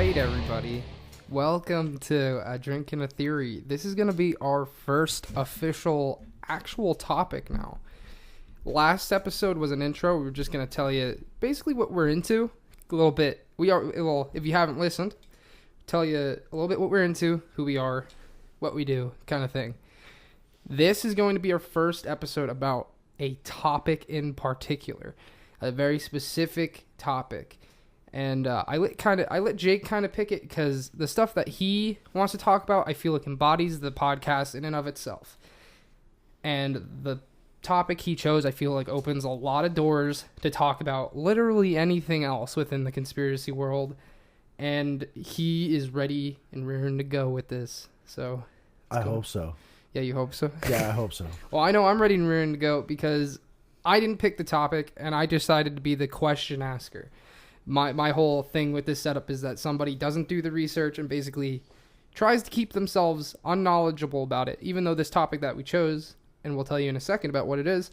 right, everybody. Welcome to A Drink and a Theory. This is going to be our first official, actual topic now. Last episode was an intro. We were just going to tell you basically what we're into. A little bit. Well, if you haven't listened, tell you a little bit what we're into, who we are, what we do, kind of thing. This is going to be our first episode about a topic in particular, a very specific topic. And I let Jake kind of pick it because the stuff that he wants to talk about, I feel like embodies the podcast in and of itself. And the topic he chose, I feel like opens a lot of doors to talk about literally anything else within the conspiracy world. And he is ready and raring to go with this. So I hope so. Yeah, you hope so? Yeah, I hope so. Well, I know I'm ready and raring to go because I didn't pick the topic and I decided to be the question asker. My whole thing with this setup is that somebody doesn't do the research and basically tries to keep themselves unknowledgeable about it, even though this topic that we chose, and we'll tell you in a second about what it is,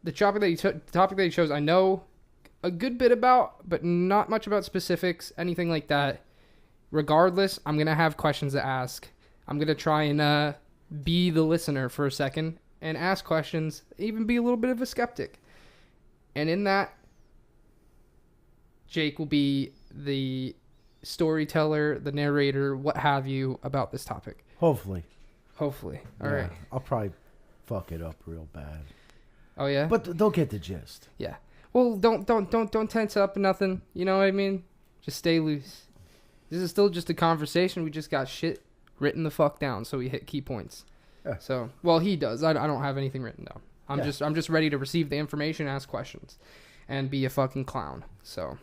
the topic that you chose, I know a good bit about, but not much about specifics, anything like that. Regardless, I'm going to have questions to ask. I'm going to try and be the listener for a second and ask questions, even be a little bit of a skeptic. And in that, Jake will be the storyteller, the narrator, what have you, about this topic. Hopefully. All right. I'll probably fuck it up real bad. Oh yeah. But they'll get the gist. Yeah. Well, don't tense up or nothing. You know what I mean? Just stay loose. This is still just a conversation. We just got shit written the fuck down, so we hit key points. Yeah. So, well, he does. I don't have anything written down. I'm just ready to receive the information, ask questions, and be a fucking clown. So.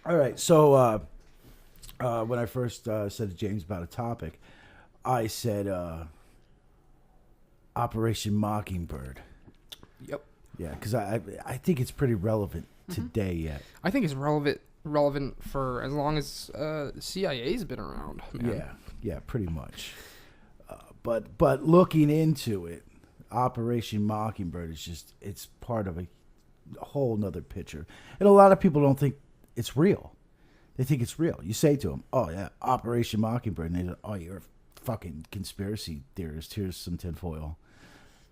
All right, so when I first said to James about a topic, I said Operation Mockingbird. Yep. Yeah, because I think it's pretty relevant today yet. I think it's relevant for as long as CIA's been around. Man. Yeah, pretty much. But looking into it, Operation Mockingbird is just, it's part of a whole nother picture. And a lot of people don't think it's real. They think it's real. You say to them, oh, yeah, Operation Mockingbird. And they go, oh, you're a fucking conspiracy theorist. Here's some tinfoil.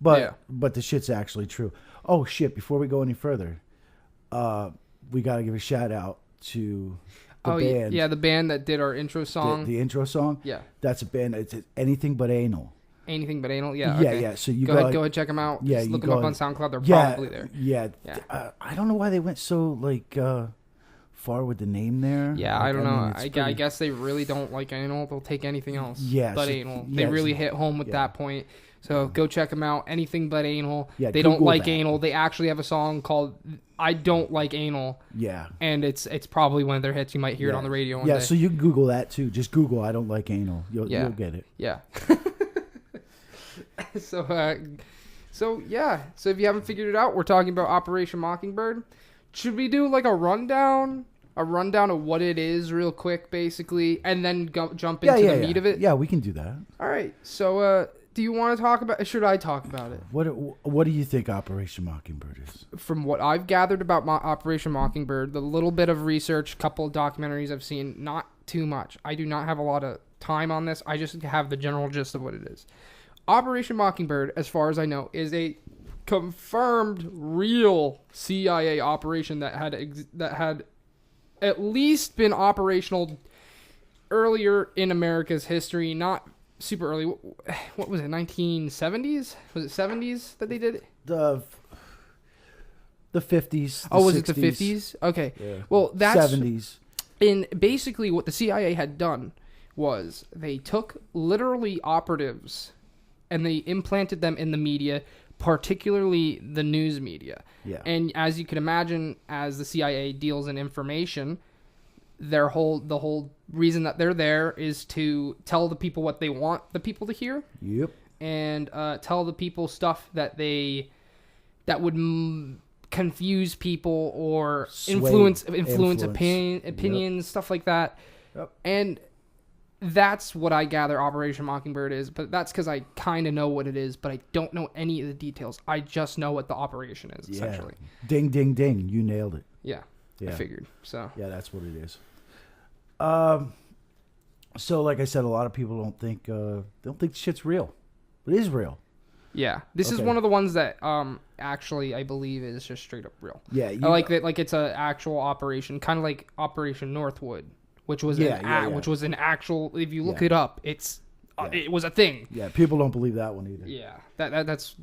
But the shit's actually true. Oh, shit, before we go any further, we got to give a shout out to the band. Yeah, the band that did our intro song. The intro song? Yeah. That's a band. It's Anything But Anal. Anything But Anal? Yeah. Yeah, okay. yeah. So you go ahead, check them out. Yeah, just look them up on SoundCloud. They're probably there. Yeah. I don't know why they went so far with the name there. Yeah, I don't know. I guess they really don't like anal. They'll take anything else. Yeah, but so, anal. They really hit home with that point. So go check them out. Anything But Anal. Yeah, they don't like anal. They actually have a song called I Don't Like Anal. Yeah. And it's probably one of their hits. You might hear it on the radio one day. So you can Google that too. Just Google I Don't Like Anal. You'll get it. Yeah. So if you haven't figured it out, we're talking about Operation Mockingbird. Should we do like a rundown of what it is real quick, basically, and then jump into the meat of it? Yeah, we can do that. All right. So do you want to talk about it? Should I talk about it? What do you think Operation Mockingbird is? From what I've gathered about Operation Mockingbird, the little bit of research, couple of documentaries I've seen, not too much. I do not have a lot of time on this. I just have the general gist of what it is. Operation Mockingbird, as far as I know, is a confirmed real CIA operation that had at least been operational earlier in America's history, not super early. What was it, 1970s? Was it 70s that they did it? The 50s. Oh, was 60s. it the 50s? Okay. Yeah. Well, that's 70s. In basically what the CIA had done was they took literally operatives and they implanted them in the media, particularly the news media. Yeah. And as you can imagine, as the CIA deals in information, the whole reason that they're there is to tell the people what they want the people to hear. Yep. And tell the people stuff that would confuse people or influence opinions, stuff like that. Yep. And that's what I gather Operation Mockingbird is, but that's because I kind of know what it is, but I don't know any of the details. I just know what the operation is, essentially. Ding, ding, ding. You nailed it. Yeah. I figured. So. Yeah, that's what it is. So, like I said, a lot of people don't think shit's real, but it is real. Yeah, this is Okay. one of the ones that actually I believe is just straight up real. Yeah, I like that. Like it's an actual operation, kind of like Operation Northwood, which was which was an actual. If you look it up, it was a thing. Yeah, people don't believe that one either. Yeah, that's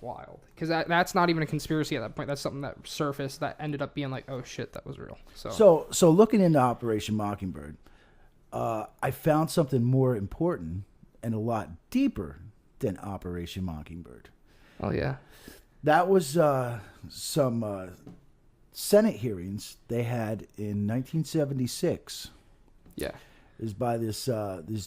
wild because that's not even a conspiracy at that point. That's something that surfaced that ended up being like, oh shit, that was real. So looking into Operation Mockingbird, I found something more important and a lot deeper than Operation Mockingbird. Oh yeah, that was some Senate hearings they had in 1976. Yeah, is by this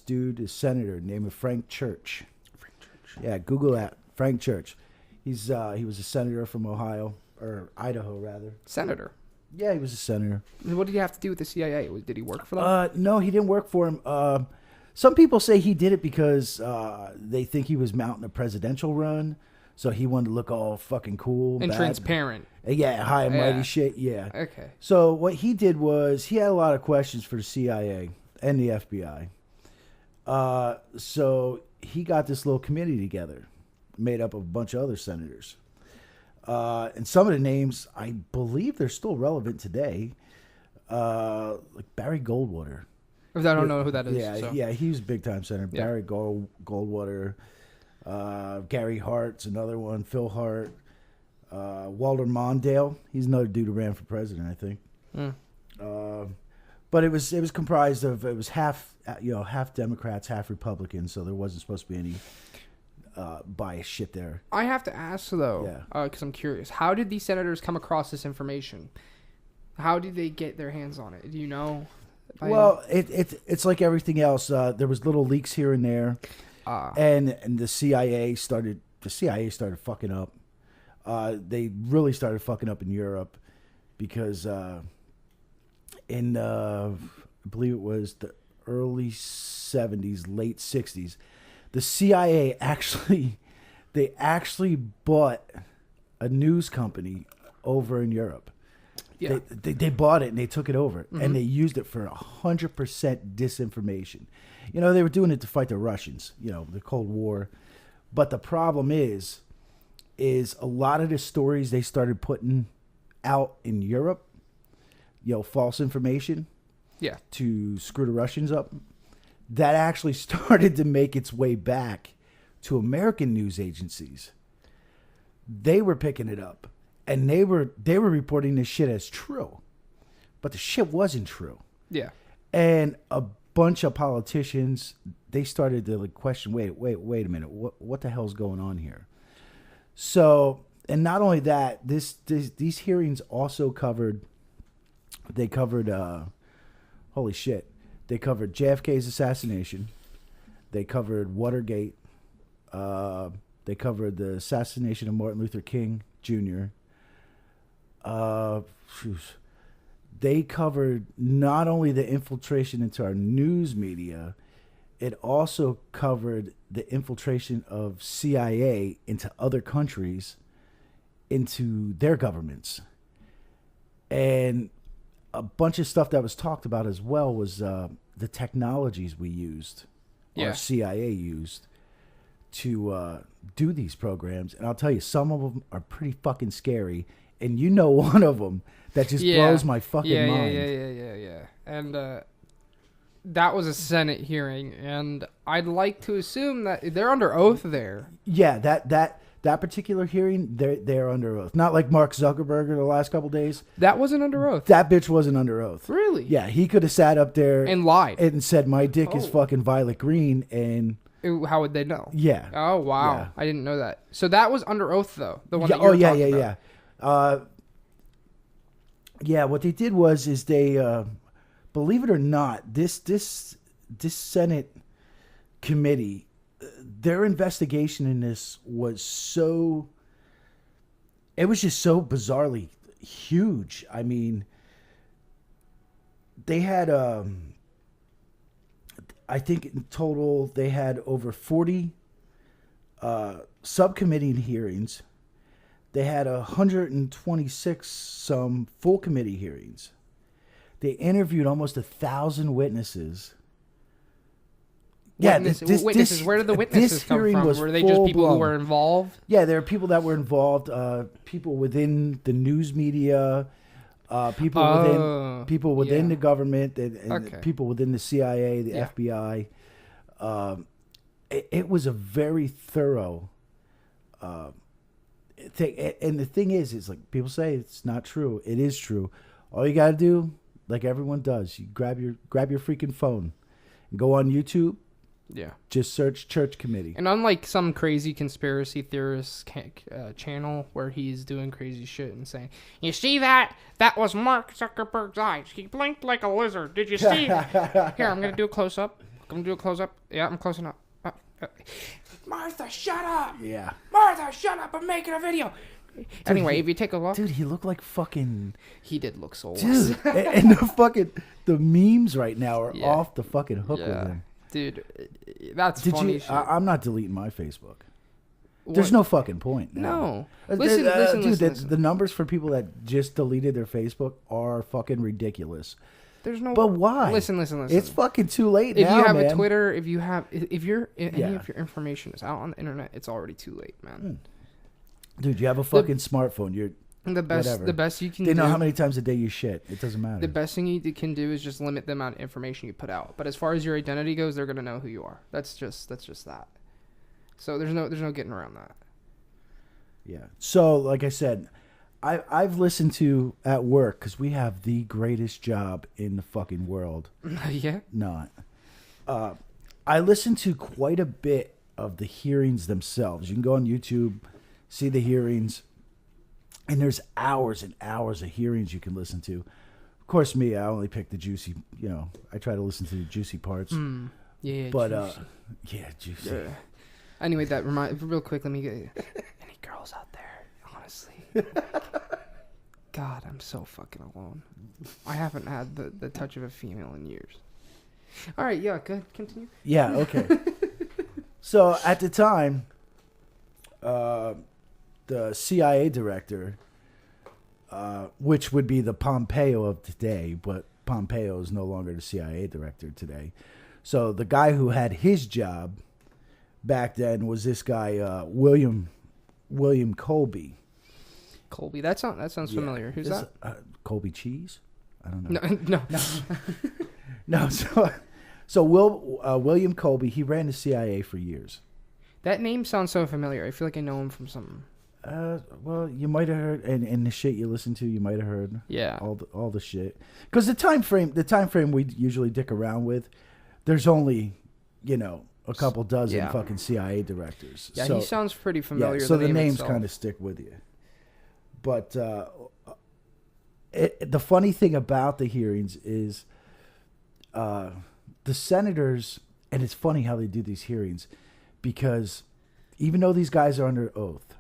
dude, this senator named Frank Church. Frank Church. Yeah, Google that. Frank Church. He was a senator from Ohio or Idaho rather. Senator. Yeah, he was a senator. What did he have to do with the CIA? Did he work for them? No, he didn't work for him. Some people say he did it because they think he was mounting a presidential run, so he wanted to look all fucking cool and bad. transparent. Yeah, high and mighty shit. Yeah. Okay. So what he did was he had a lot of questions for the CIA and the FBI. So he got this little committee together, made up of a bunch of other senators. And some of the names, I believe they're still relevant today. Like Barry Goldwater. If I don't know who that is. Yeah, so. yeah, he was a big time senator. Yeah. Barry Goldwater. Gary Hart's another one. Phil Hart. Walter Mondale. He's another dude who ran for president, I think. But it was comprised of half Democrats, half Republicans, so there wasn't supposed to be any bias shit there. I have to ask though, because I'm curious, how did these senators come across this information? How did they get their hands on it? Do you know? Well, it's like everything else. There was little leaks here and there, and the CIA started fucking up. They really started fucking up in Europe because in I believe it was the early 70s, late 60s, the CIA actually bought a news company over in Europe. Yeah. They bought it and they took it over and they used it for 100% disinformation. You know, they were doing it to fight the Russians, the Cold War. But the problem is a lot of the stories they started putting out in Europe, false information to screw the Russians up, that actually started to make its way back to American news agencies. They were picking it up. And they were reporting this shit as true, but the shit wasn't true. Yeah. And a bunch of politicians, they started to question, wait a minute, what the hell's going on here? So, and not only that, these hearings also covered holy shit, they covered JFK's assassination, they covered Watergate, they covered the assassination of Martin Luther King Jr. They covered not only the infiltration into our news media, it also covered the infiltration of CIA into other countries, into their governments. And a bunch of stuff that was talked about as well was the technologies we used, our CIA used, to do these programs. And I'll tell you, some of them are pretty fucking scary. And one of them that just blows my fucking mind. Yeah. And that was a Senate hearing, and I'd like to assume that they're under oath there. Yeah, that particular hearing, they're under oath. Not like Mark Zuckerberg the last couple days. That wasn't under oath. That bitch wasn't under oath. Really? Yeah, he could have sat up there and lied and said, "My dick is fucking violet green," and how would they know? Yeah. Oh wow, yeah. I didn't know that. So that was under oath though. The one. Yeah, that you were talking about. What they did was they, believe it or not, this Senate committee, their investigation in this was just so bizarrely huge. I mean, they had, I think in total they had over 40 subcommittee hearings. They had 126 some full committee hearings. They interviewed almost 1,000 witnesses. Witnesses. Where did the witnesses come from? Were they just people who were involved? Yeah, there are people that were involved. People within the news media, people within the government, and people within the CIA, the FBI. It was a very thorough thing. And the thing is like people say it's not true. It is true. All you got to do, like everyone does, you grab your freaking phone and go on YouTube. Yeah. Just search Church Committee. And unlike some crazy conspiracy theorist channel where he's doing crazy shit and saying, "You see that? That was Mark Zuckerberg's eyes. He blinked like a lizard. Did you see that?" Here, I'm going to do a close-up. Yeah, I'm closing up. Martha, shut up. Yeah. Martha, shut up. I'm making a video. Anyway, if you take a look. Dude, he looked like fucking... He did look soulless. Dude, and the memes right now are off the fucking hook with him. Dude, that's funny shit. I'm not deleting my Facebook. There's no fucking point. No. Listen, Listen. The numbers for people that just deleted their Facebook are fucking ridiculous. There's no. But why? Listen. It's fucking too late now, If you have man. a Twitter, if any of your information is out on the internet, it's already too late, man. Dude, you have a fucking smartphone. You're the best. whatever. The best you can. They know do, how many times a day you shit. It doesn't matter. The best thing you can do is just limit the amount of information you put out. But as far as your identity goes, they're gonna know who you are. That's just that. So there's no getting around that. Yeah. So like I said, I've listened to at work because we have the greatest job in the fucking world. Yeah. Not. I listened to quite a bit of the hearings themselves. You can go on YouTube, see the hearings, and there's hours and hours of hearings you can listen to. Of course, me, I only pick the juicy. I try to listen to the juicy parts. Yeah. But juicy. Juicy. Yeah. Anyway, real quick. Let me get any girls out there. Honestly, God, I'm so fucking alone. I haven't had the touch of a female in years. All right, yeah, good. Continue. Yeah, okay. So at the time, the CIA director, which would be the Pompeo of today, but Pompeo is no longer the CIA director today. So the guy who had his job back then was this guy, William Colby. Colby, that sounds familiar. Who's that? Colby Cheese? I don't know. No. No. So William Colby, he ran the CIA for years. That name sounds so familiar. I feel like I know him from something. Well, you might have heard, and the shit you listen to, you might have heard. Yeah. All the shit. Because the time frame we usually dick around with, there's only, a couple dozen fucking CIA directors. Yeah, he sounds pretty familiar. Yeah, so the names kind of stick with you. But the funny thing about the hearings is the senators, and it's funny how they do these hearings, because even though these guys are under oath,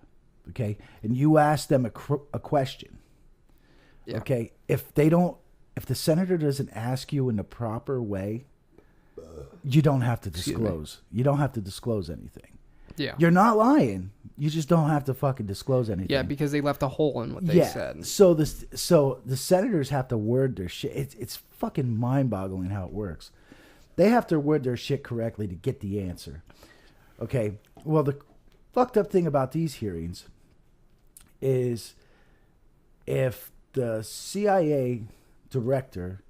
okay, and you ask them a question, okay, if the senator doesn't ask you in the proper way, you don't have to disclose. You don't have to disclose anything. Yeah. You're not lying. You just don't have to fucking disclose anything. Yeah, because they left a hole in what they said. So the senators have to word their shit. It's fucking mind-boggling how it works. They have to word their shit correctly to get the answer. Okay. Well, the fucked up thing about these hearings is if the CIA director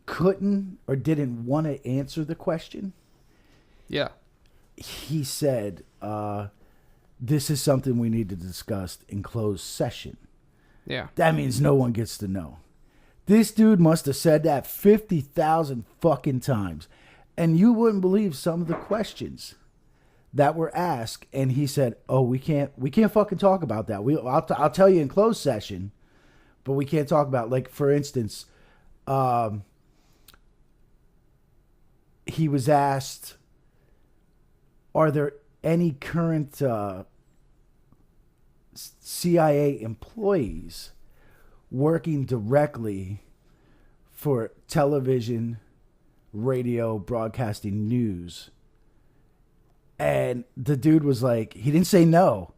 couldn't or didn't want to answer the question, he said, this is something we need to discuss in closed session. Yeah. That means no one gets to know. This dude must have said that 50,000 fucking times. And you wouldn't believe some of the questions that were asked. And he said, oh, we can't fucking talk about that. I'll tell you in closed session, but we can't talk about, like, for instance, he was asked, are there any current CIA employees working directly for television, radio, broadcasting, news? And the dude was like, he didn't say no.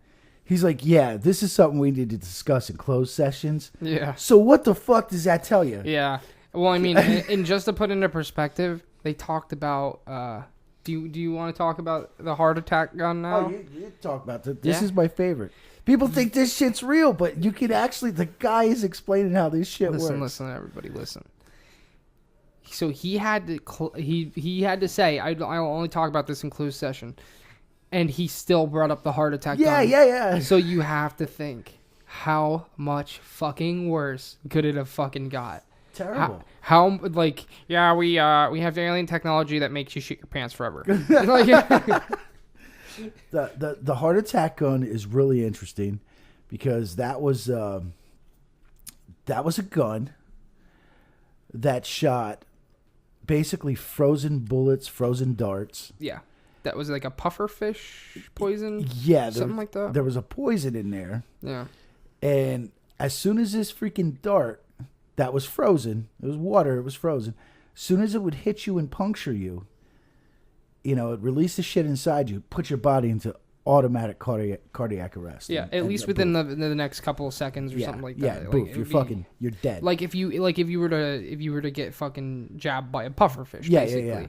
He's like, yeah, this is something we need to discuss in closed sessions. Yeah. So what the fuck does that tell you? Yeah. Well, I mean, and just to put into perspective, they talked about. Do you want to talk about the heart attack gun now? Oh, you talk about that. This is my favorite. People think this shit's real, but you can actually. The guy is explaining how this shit works. Listen, everybody, listen. So he had to he had to say, I'll only talk about this in closed session, and he still brought up the heart attack. gun. Yeah. So you have to think, how much fucking worse could it have fucking got? Terrible. How like we have alien technology that makes you shit your pants forever. The heart attack gun is really interesting because that was a gun that shot basically frozen bullets, frozen darts. Yeah. That was like a puffer fish poison? Yeah. Something like that? There was a poison in there. Yeah. And as soon as this freaking dart that was frozen, it was water, it was frozen, as soon as it would hit you and puncture you, it released the shit inside you, put your body into automatic cardiac arrest. Yeah, at least within the next couple of seconds or something like that. Yeah, like, you're dead. Like if you were to get fucking jabbed by a pufferfish, basically. Yeah.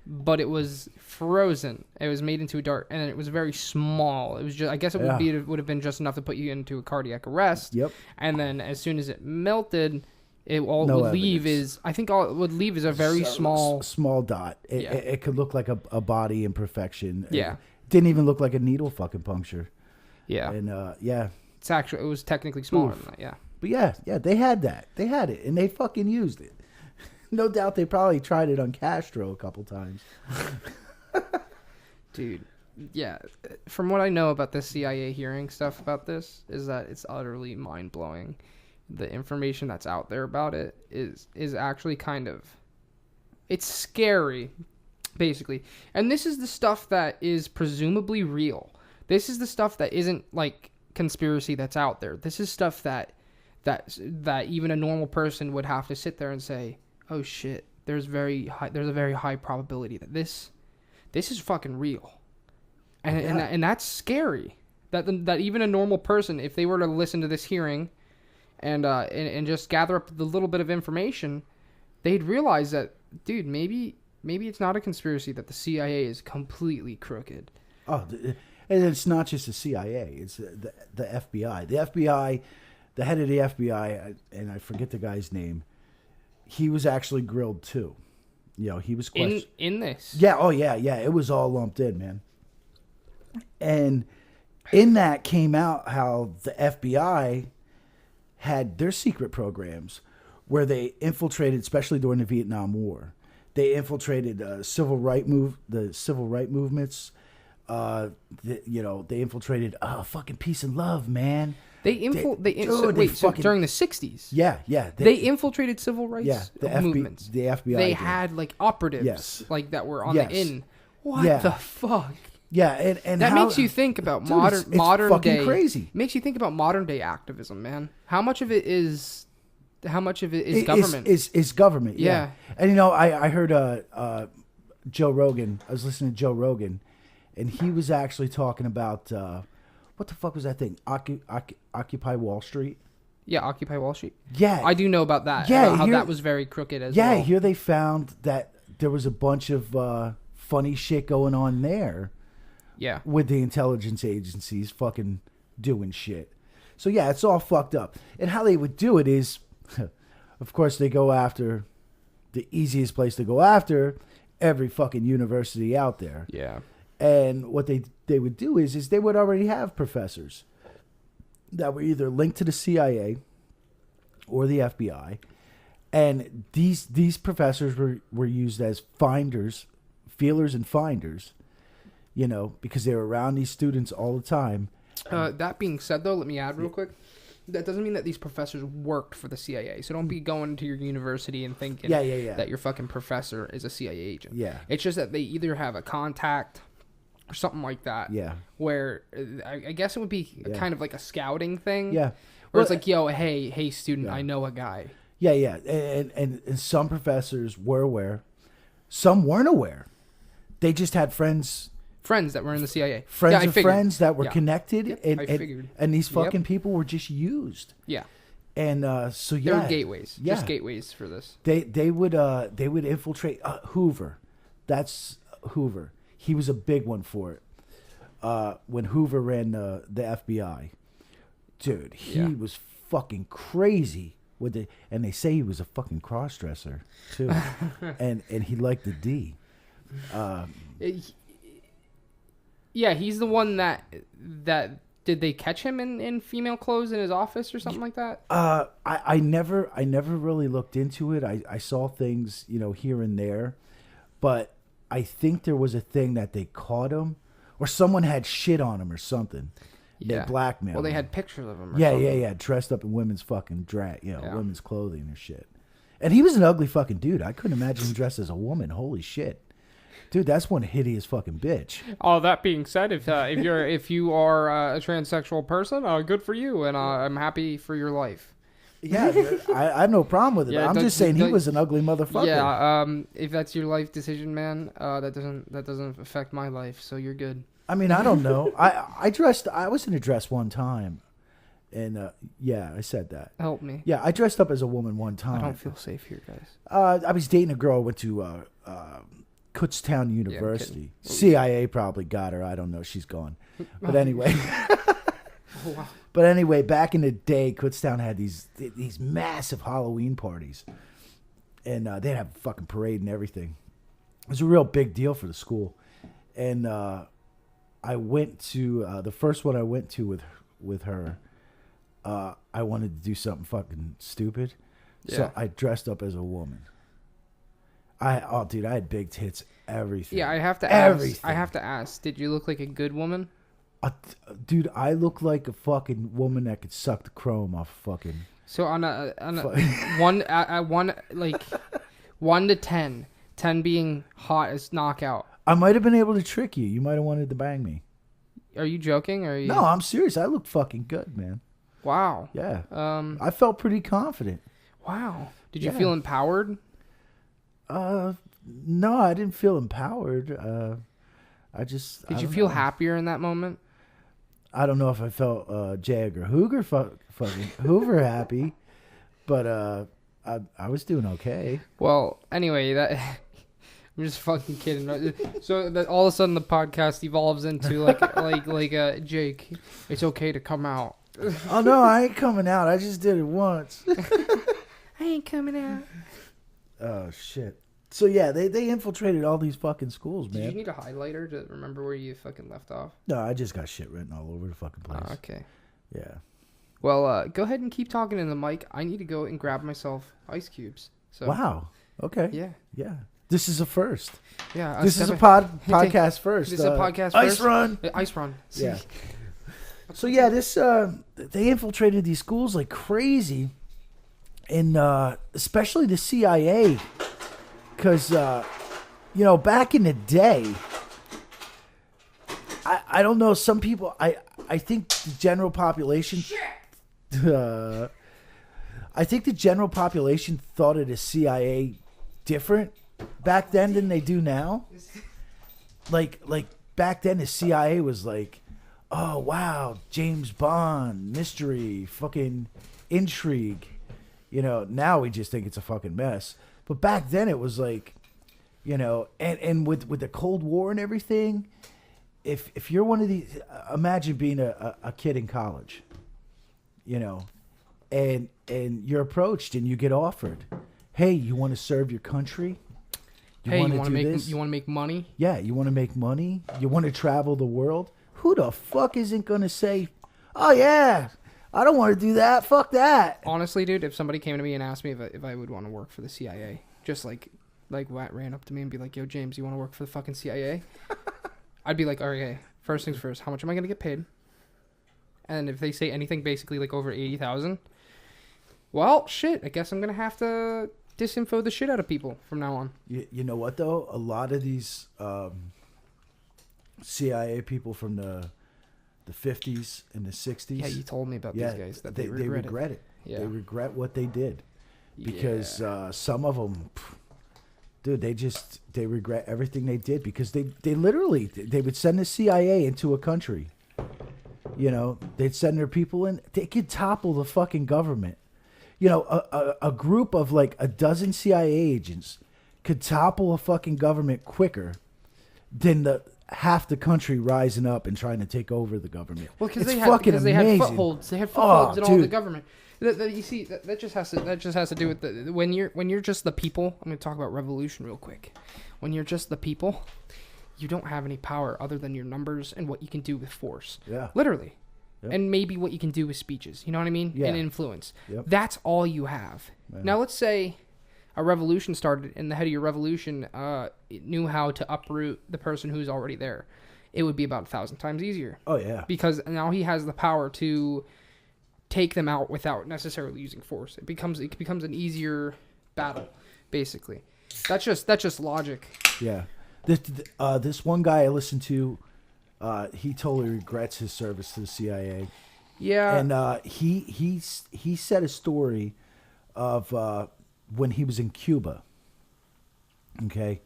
But it was frozen. It was made into a dart, and it was very small. It was just, I guess it would have been just enough to put you into a cardiac arrest. Yep. And then as soon as it melted, all it would leave is a very small dot. It could look like a body imperfection. Yeah. Didn't even look like a needle fucking puncture. Yeah. And it was technically smaller than that, yeah. But yeah, they had that. They had it, and they fucking used it. No doubt they probably tried it on Castro a couple times. Dude, yeah. From what I know about the CIA hearing stuff about this is that it's utterly mind-blowing. The information that's out there about it is actually kind of... It's scary, basically. And this is the stuff that is presumably real. This is the stuff that isn't, like, conspiracy that's out there. This is stuff that even a normal person would have to sit there and say, oh shit, there's a very high probability that this is fucking real. And that's scary. That even a normal person, if they were to listen to this hearing and just gather up the little bit of information, they'd realize that, dude, maybe it's not a conspiracy, that the CIA is completely crooked. Oh, and it's not just the CIA, it's the FBI. The FBI, the head of the FBI, and I forget the guy's name, he was actually grilled too. He was questioned. In this? Yeah, oh yeah. It was all lumped in, man. And in that came out how the FBI had their secret programs where they infiltrated, especially during the Vietnam War. They infiltrated the civil rights movements. They infiltrated fucking peace and love, man. During the 60s? Yeah. They infiltrated civil rights movements. The FBI. They had, like, operatives, like, that were on the in. What the fuck? Yeah, and that makes you think about modern day. Crazy. Makes you think about modern day activism, man. How much of it is government? Is government? Yeah. And I heard Joe Rogan. I was listening to Joe Rogan, and he was actually talking about what the fuck was that thing? Occupy Wall Street. Yeah, Occupy Wall Street. Yeah, I do know about that. Yeah, how that was very crooked as well. Yeah, here they found that there was a bunch of funny shit going on there. Yeah, with the intelligence agencies fucking doing shit. So yeah, it's all fucked up. And how they would do it is, of course, they go after the easiest place to go after, every fucking university out there. Yeah. And what they would do is they would already have professors that were either linked to the CIA or the FBI, and these professors were used as feelers and finders, because they were around these students all the time. That being said, though, let me add real quick. That doesn't mean that these professors worked for the CIA. So don't be going to your university and thinking that your fucking professor is a CIA agent. Yeah. It's just that they either have a contact or something like that. Yeah. Where I guess it would be kind of like a scouting thing. Yeah. Where it's like, yo, hey, student, I know a guy. Yeah. And some professors were aware. Some weren't aware. They just had friends Friends that were in the CIA. Friends I of figured. friends that were Yeah. connected, Yep, and, I and figured. and these Yep. fucking people were just used. Yeah. And so There yeah, were gateways. Yeah. Just gateways for this. they would infiltrate Hoover. That's Hoover. He was a big one for it. When Hoover ran the FBI, dude, he Yeah. was fucking crazy with it. And they say he was a fucking cross-dresser too, and he liked the D. Yeah, he's the one that did they catch him in female clothes in his office or something like that? I never really looked into it. I saw things, here and there, but I think there was a thing that they caught him, or someone had shit on him or something. Yeah. They blackmailed. Well, they him. had pictures of him. Or Yeah, something. yeah, dressed up in women's fucking Yeah. women's clothing and shit. And he was an ugly fucking dude. I couldn't imagine him dressed as a woman. Holy shit, dude, that's one hideous fucking bitch. Oh, that being said, if you are a transsexual person, good for you, and I'm happy for your life. Yeah, dude, I have no problem with it. Yeah, I'm just saying he was an ugly motherfucker. Yeah, if that's your life decision, man, that doesn't affect my life, so you're good. I mean, I don't know. I was in a dress one time, and yeah, I said that. Help me. Yeah, I dressed up as a woman one time. I don't feel safe here, guys. I was dating a girl who went to Kutztown University. CIA probably got her. I don't know. She's gone. But anyway. Oh, wow. But anyway, back in the day, Kutztown had these massive Halloween parties. And they'd have a fucking parade and everything. It was a real big deal for the school. And I went to, the first one I went to with her, I wanted to do something fucking stupid. Yeah. So I dressed up as a woman. Dude, I had big tits, everything. Yeah, I have to ask. Did you look like a good woman? Dude, I look like a fucking woman that could suck the chrome off fucking. So on a one like 1 to 10, 10 being hot as knockout. I might have been able to trick you. You might have wanted to bang me. Are you joking? Or are you? No, I'm serious. I looked fucking good, man. Wow. Yeah. I felt pretty confident. Wow. Did you Yeah. feel empowered? No, I didn't feel empowered. Did you feel happier in that moment? I don't know if I felt J. Edgar fucking Hoover happy, but I was doing okay. Well, anyway, that I'm just fucking kidding. So that all of a sudden the podcast evolves into like Jake, it's okay to come out. Oh no, I ain't coming out. I just did it once. I ain't coming out. Oh shit. So yeah, they infiltrated all these fucking schools, man. Did you need a highlighter to remember where you fucking left off? No, I just got shit written all over the fucking place. Oh, okay. Yeah. Well, go ahead and keep talking in the mic. I need to go and grab myself ice cubes. So Wow. Okay. yeah. Yeah. This is a first. Yeah. This is a podcast first. This is a podcast Ice first. run. Ice run. Yeah. So yeah, this they infiltrated these schools like crazy, and especially the CIA, because back in the day, I don't know, some people I think the general population. I think the general population thought of the CIA different back then than they do now. Like back then, the CIA was like, oh wow, James Bond, mystery, fucking intrigue. Now we just think it's a fucking mess. But back then it was like, and with the Cold War and everything, if you're one of these, imagine being a kid in college, and you're approached and you get offered, hey, you want to serve your country? You want to make money? Yeah, you want to make money? You want to travel the world? Who the fuck isn't going to say, oh yeah, I don't want to do that. Fuck that. Honestly, dude, if somebody came to me and asked me if I would want to work for the CIA, just like ran up to me and be like, yo, James, you want to work for the fucking CIA? I'd be like, okay, first things first, how much am I going to get paid? And if they say anything basically like over 80,000, well, shit, I guess I'm going to have to disinfo the shit out of people from now on. You know what, though? A lot of these CIA people from the 50s and the 60s. Yeah, you told me about these guys that they regret it. Yeah. Yeah. They regret what they did. Because some of them, dude, they regret everything they did because they literally they would send the CIA into a country. You know, they'd send their people in. They could topple the fucking government. You know, a group of like a dozen CIA agents could topple a fucking government quicker than half the country rising up and trying to take over the government. Well, because they amazing. had footholds. They had footholds in all the dude. government. You see, that just has to do with when you're just the people. I'm going to talk about revolution real quick. When you're just the people, you don't have any power other than your numbers and what you can do with force. Yeah. Literally. Yep. And maybe what you can do with speeches. You know what I mean? Yeah. And influence. Yep. That's all you have. Yeah. Now, let's say a revolution started and the head of your revolution knew how to uproot the person who's already there. It would be about 1,000 times easier. Oh, yeah. Because now he has the power to take them out without necessarily using force. It becomes an easier battle, basically. That's just logic. Yeah. This one guy I listened to, he totally regrets his service to the CIA. Yeah. And he said a story of when he was in Cuba. Okay?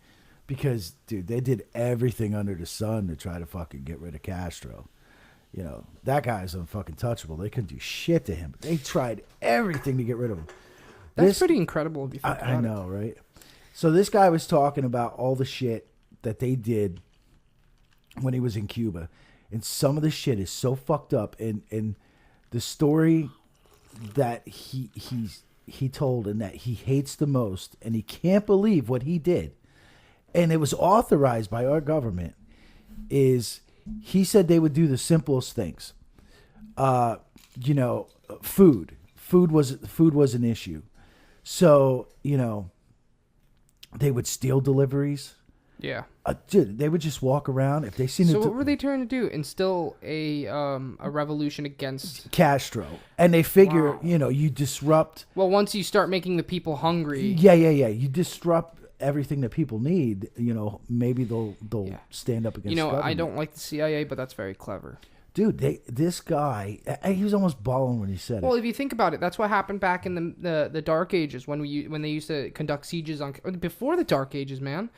Because, dude, they did everything under the sun to try to fucking get rid of Castro. You know, that guy's unfucking touchable. They couldn't do shit to him. But they tried everything to get rid of him. That's pretty incredible if you think about I know, right? So this guy was talking about all the shit that they did when he was in Cuba. And some of the shit is so fucked up. And the story that he told and that he hates the most, and he can't believe what he did, and it was authorized by our government, is he said they would do the simplest things. You know, food. Food was an issue. So, you know, they would steal deliveries. Yeah. Dude, they would just walk around if they seen. So what were they trying to do? Instill a revolution against Castro, and they figure, Wow. you know, you disrupt. Well, once you start making the people hungry. Yeah. You disrupt everything that people need. You know, maybe they'll stand up against. You know, government. I don't like the CIA, but that's very clever. Dude, this guy, he was almost bawling when he said Well, it. if you think about it, that's what happened back in the Dark Ages when they used to conduct sieges on before the Dark Ages, man.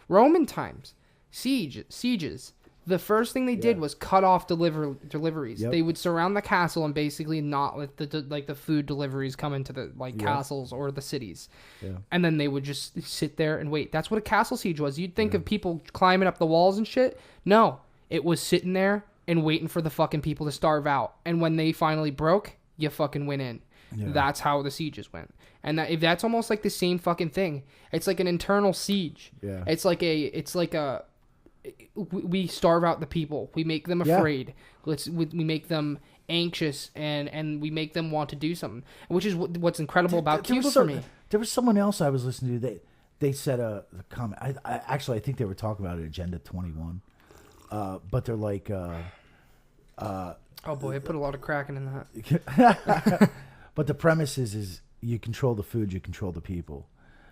Roman times, sieges. The first thing they did was cut off deliveries. Yep. They would surround the castle and basically not let the food deliveries come into the castles or the cities. Yeah. And then they would just sit there and wait. That's what a castle siege was. You'd think of people climbing up the walls and shit. No, it was sitting there and waiting for the fucking people to starve out. And when they finally broke, you fucking went in. Yeah. That's how the sieges went. And that's almost like the same fucking thing. It's like an internal siege. Yeah. It's like we starve out the people. We make them afraid. Yeah. We make them anxious and we make them want to do something. Which is what's incredible about Cuba for me. There was someone else I was listening to. They said a comment. I think they were talking about Agenda 21. But they're like, oh boy, I put a lot of cracking in that. But the premise is you control the food, you control the people.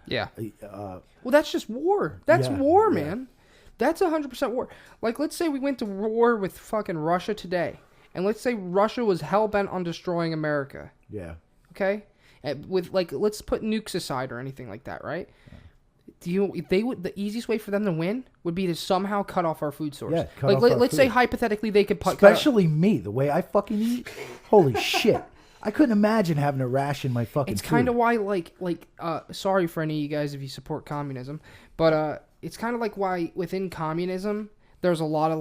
Yeah. Well, that's just war. That's war, man. That's 100% war. Like, let's say we went to war with fucking Russia today, and let's say Russia was hell-bent on destroying America. Yeah. Okay? With, like, let's put nukes aside or anything like that, right? Yeah. The easiest way for them to win would be to somehow cut off our food source. Yeah, let's say hypothetically they could especially me, the way I fucking eat. Holy shit. I couldn't imagine having to ration my fucking It's kind of why, sorry for any of you guys if you support communism, but it's kind of like why within communism there's a lot of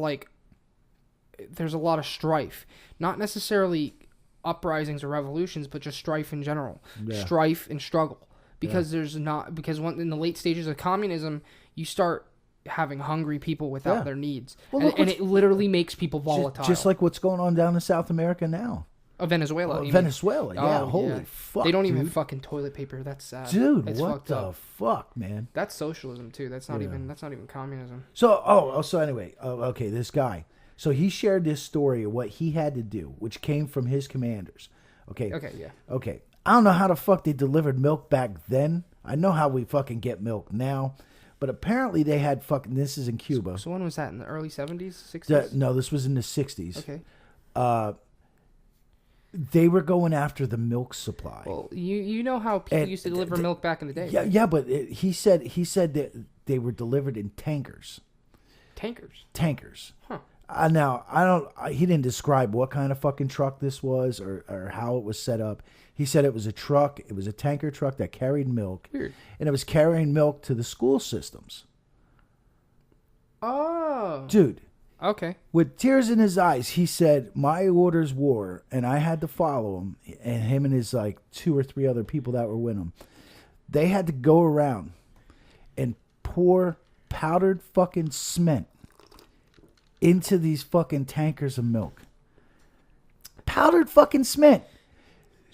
strife. Not necessarily uprisings or revolutions, but just strife in general. Yeah. Strife and struggle. Because in the late stages of communism, you start having hungry people without their needs. Well, and it literally makes people volatile. Just like what's going on down in South America now. Venezuela. Venezuela, yeah. Holy fuck, they don't even dude. have fucking toilet paper. That's sad. Dude, what the fuck, man? That's socialism too. That's not even communism. So anyway, okay, this guy. So he shared this story of what he had to do, which came from his commanders. Okay. Okay, yeah. Okay. I don't know how the fuck they delivered milk back then. I know how we fucking get milk now. But apparently they had fucking... This is in Cuba. So when was that? In the early 70s? 60s? No, this was in the 60s. Okay. They were going after the milk supply. Well, you know how people used to deliver milk back in the day. Yeah, right? yeah, but he said that they were delivered in tankers. Tankers. Huh. Now he didn't describe what kind of fucking truck this was or how it was set up. He said it was a truck. It was a tanker truck that carried milk. Weird. And it was carrying milk to the school systems. Oh. Dude. Okay. With tears in his eyes, he said, my orders were, and I had to follow him, and him and his like 2 or 3 other people that were with him, they had to go around and pour powdered fucking cement into these fucking tankers of milk. Powdered fucking cement.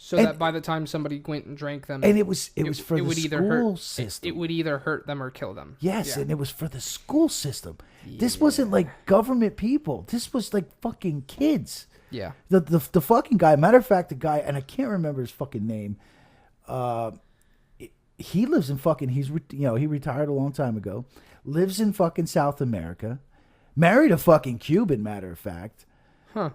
So that by the time somebody went and drank them, and it was for the school system. It would either hurt them or kill them. Yes, yeah. and it was for the school system. Yeah. This wasn't like government people. This was like fucking kids. Yeah. The fucking guy. Matter of fact, the guy, and I can't remember his fucking name. He lives in fucking. He retired a long time ago. Lives in fucking South America. Married a fucking Cuban. Matter of fact. Huh.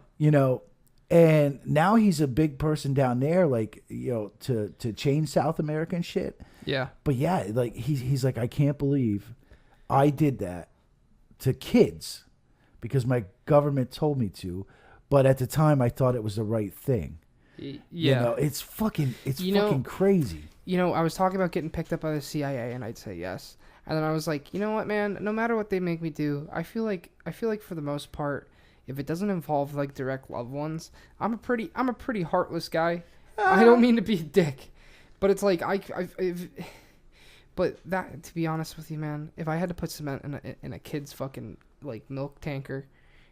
And now he's a big person down there, like, to change South America and shit. Yeah. But yeah, like he's like, I can't believe I did that to kids because my government told me to. But at the time, I thought it was the right thing. Yeah. It's fucking crazy. I was talking about getting picked up by the CIA, and I'd say yes. And then I was like, you know what, man? No matter what they make me do, I feel like for the most part, if it doesn't involve like direct loved ones, I'm a pretty heartless guy. I don't mean to be a dick, but it's like but that, to be honest with you, man, if I had to put cement in a kid's fucking like milk tanker,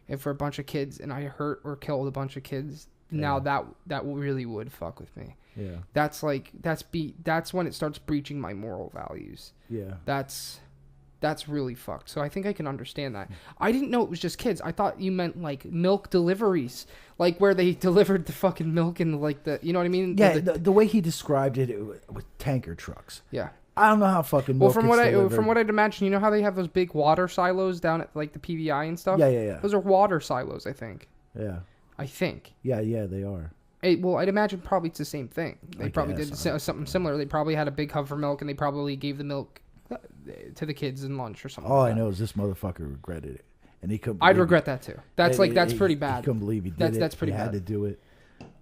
and for a bunch of kids, and I hurt or killed a bunch of kids, now that really would fuck with me. Yeah. That's when it starts breaching my moral values. Yeah. That's really fucked. So I think I can understand that. I didn't know it was just kids. I thought you meant like milk deliveries, like where they delivered the fucking milk in like the, you know what I mean? Yeah, the way he described it with tanker trucks. Yeah. I don't know how fucking milk from what I'd imagine, you know how they have those big water silos down at like the PVI and stuff? Yeah. Those are water silos, I think. Yeah. I think. Yeah, they are. Well, I'd imagine probably it's the same thing. They probably did so. something similar. They probably had a big hub for milk, and they probably gave the milk to the kids in lunch or something. All I know is this motherfucker regretted it, and he couldn't. I'd regret that too. That's pretty bad. He couldn't believe he did it. That's pretty bad. He had to do it.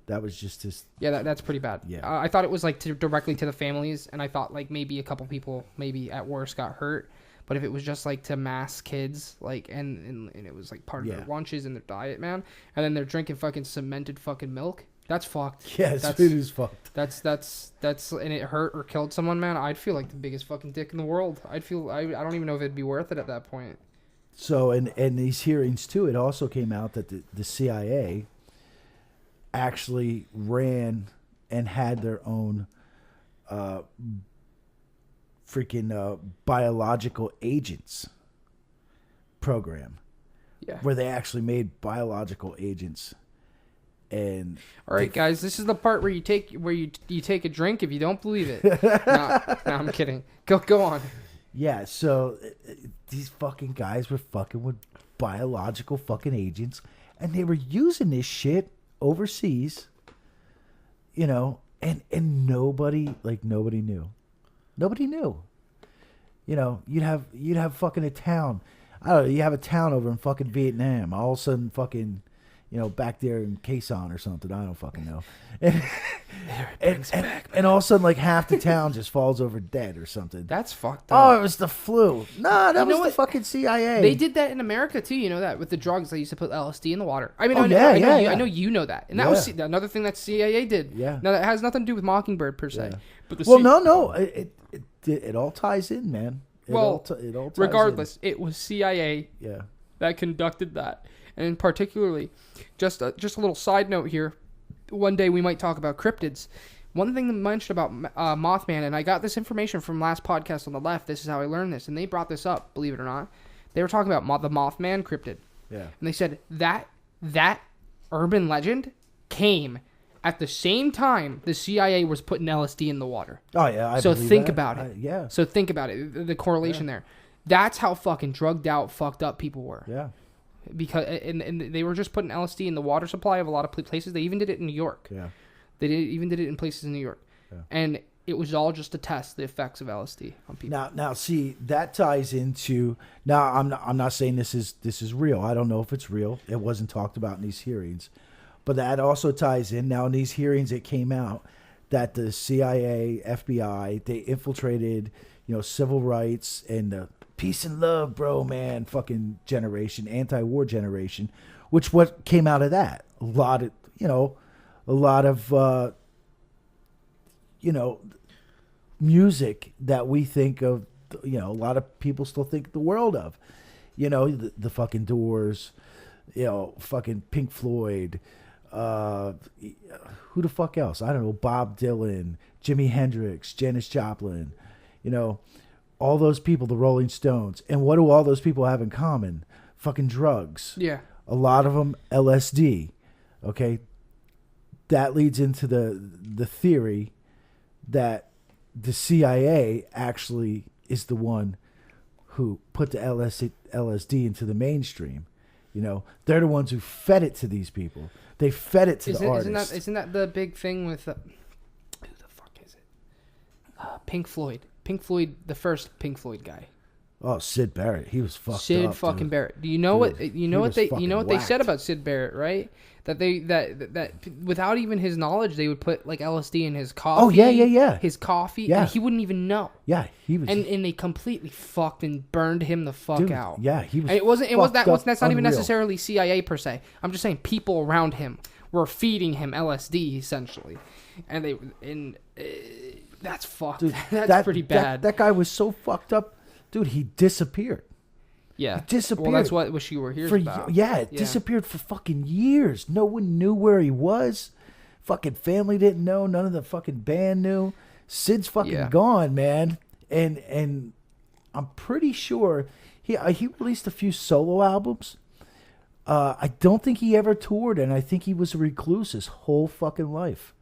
That was just his. Yeah, that's pretty bad. Yeah. I thought it was like directly to the families, and I thought like maybe a couple people, maybe at worst, got hurt. But if it was just like to mass kids, like and it was like part of their lunches and their diet, man, and then they're drinking fucking cemented fucking milk. That's fucked. Yeah, it is fucked. That's and it hurt or killed someone, man. I'd feel like the biggest fucking dick in the world. I don't even know if it'd be worth it at that point. So, and these hearings too, it also came out that the CIA actually ran and had their own freaking biological agents program. Yeah. Where they actually made biological agents. And all right, guys, this is the part where you take a drink if you don't believe it. No, I'm kidding. Go on. Yeah, so these fucking guys were fucking with biological fucking agents, and they were using this shit overseas, and nobody knew. Nobody knew. You'd have fucking a town. I don't know, you have a town over in fucking Vietnam. All of a sudden fucking back there in Quezon or something. I don't fucking know. And all of a sudden, like, half the town just falls over dead or something. That's fucked up. Oh, it was the flu. Nah, that was the fucking CIA. They did that in America, too. You know that? With the drugs, they used to put LSD in the water. I mean, I know you know that. And that was another thing that CIA did. Yeah. Now, that has nothing to do with Mockingbird, per se. Yeah. But no. It all ties in, man. It all ties regardless, it was CIA Yeah. that conducted that. And particularly, just a little side note here. One day we might talk about cryptids. One thing that mentioned about Mothman, and I got this information from last podcast on the left. This is how I learned this, and they brought this up. Believe it or not, they were talking about the Mothman cryptid. Yeah. And they said that urban legend came at the same time the CIA was putting LSD in the water. Oh yeah. So think about it. Yeah. So think about it. The correlation there. That's how fucking drugged out, fucked up people were. Yeah. because and they were just putting LSD in the water supply of a lot of places. They even did it in New York. Yeah. Even did it in places in New York, and it was all just to test the effects of LSD on people. Now, see, that ties into. Now, I'm not saying this is real. I don't know if it's real. It wasn't talked about in these hearings, but that also ties in. Now, in these hearings, it came out that the CIA, FBI, they infiltrated, civil rights and the peace and love, bro, man, fucking generation, anti-war generation, which what came out of that? A lot of music that we think of, a lot of people still think the world of, the fucking Doors, fucking Pink Floyd, who the fuck else? I don't know, Bob Dylan, Jimi Hendrix, Janis Joplin, all those people, the Rolling Stones. And what do all those people have in common? Fucking drugs. Yeah. A lot of them LSD. Okay. That leads into the theory that the CIA actually is the one who put the LSD into the mainstream. They're the ones who fed it to these people. They fed it to the artists. Isn't that the big thing with who the fuck is it? Pink Floyd. Pink Floyd, the first Pink Floyd guy. Oh, Sid Barrett. He was fucked up. Sid fucking dude. Barrett. Do you know what they whacked. said about Sid Barrett, right? That without even his knowledge, they would put like LSD in his coffee. Oh yeah. His coffee, Yeah. and he wouldn't even know. Yeah, he was. And they completely fucked and burned him the fuck out. Yeah, he was. And that's not even unreal. necessarily CIA per se. I'm just saying people around him were feeding him LSD essentially, and that's fucked. Dude, that's pretty bad. That guy was so fucked up, dude. He disappeared. Yeah, he disappeared. Well, that's what you were here about. Yeah, disappeared for fucking years. No one knew where he was. Fucking family didn't know. None of the fucking band knew. Sid's fucking gone, man. And I'm pretty sure he released a few solo albums. I don't think he ever toured, and I think he was a recluse his whole fucking life.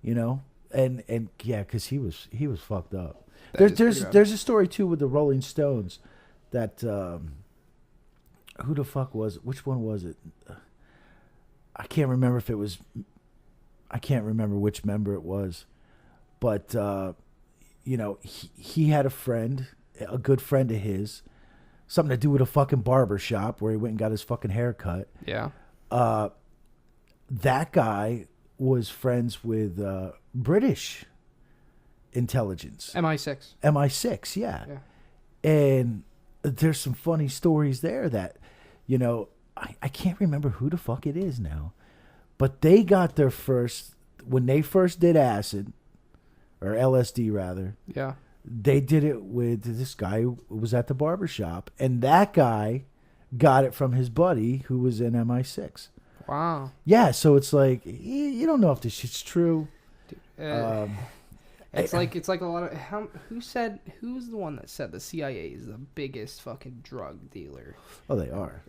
And yeah, because he was fucked up. There's a story too with the Rolling Stones that who the fuck was it? Which one was it? I can't remember if it was. I can't remember which member it was, but he had a friend, a good friend of his, something to do with a fucking barber shop where he went and got his fucking hair cut. Yeah. That guy was friends with British intelligence. MI6. MI6, yeah. And there's some funny stories there that, I can't remember who the fuck it is now. But they got their first, when they first did acid, or LSD rather. Yeah. They did it with this guy who was at the barber shop. And that guy got it from his buddy who was in MI6. Wow. Yeah, so it's like, you don't know if this shit's true. It's like a lot of who's the one that said the CIA is the biggest fucking drug dealer? Oh, they are.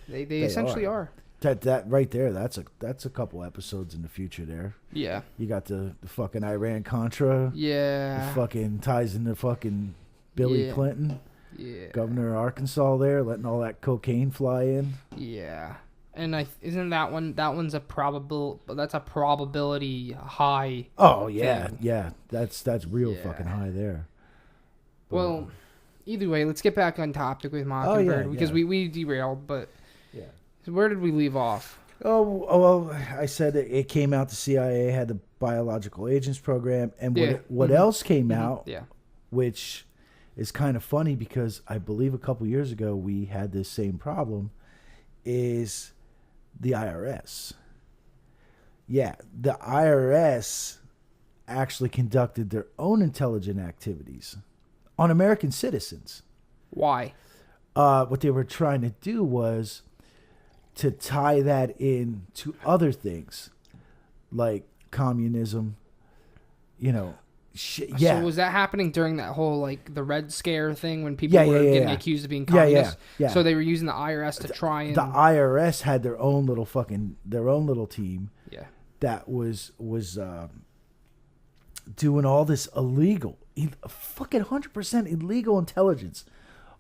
They essentially are. That right there, that's a couple episodes in the future there. Yeah. You got the fucking Iran Contra. Yeah. The fucking ties into fucking Billy Clinton. Yeah. Governor of Arkansas there, letting all that cocaine fly in. Yeah. And isn't that one? That one's that's a probability high. Oh yeah, thing. yeah. That's real fucking high there. But, well, either way, let's get back on topic with Mockingbird because we derailed. But so where did we leave off? Oh well, I said it came out. The CIA had the biological agents program, and what else came out? Yeah. Which is kind of funny because I believe a couple years ago we had this same problem. Is the IRS. Yeah, the IRS actually conducted their own intelligent activities on American citizens. Why? What they were trying to do was to tie that in to other things like communism, So was that happening during that whole the Red Scare thing when people were getting accused of being communists? Yeah. So they were using the IRS to try and the IRS had their own little team. Yeah. That was doing all this illegal, fucking 100% illegal intelligence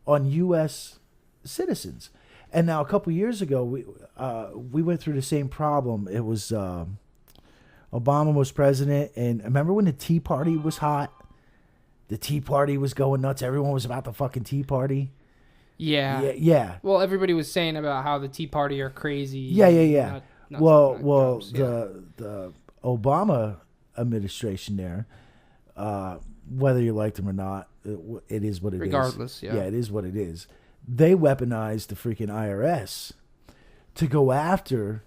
on U.S. citizens, And now a couple years ago, we went through the same problem. It was Obama was president, and remember when the Tea Party was hot? The Tea Party was going nuts. Everyone was about the fucking Tea Party. Yeah. Well, everybody was saying about how the Tea Party are crazy. Yeah. Not Well, Trump's, yeah. the Obama administration there, whether you liked them or not, it is what it is. Regardless, yeah. Yeah, it is what it is. They weaponized the freaking IRS to go after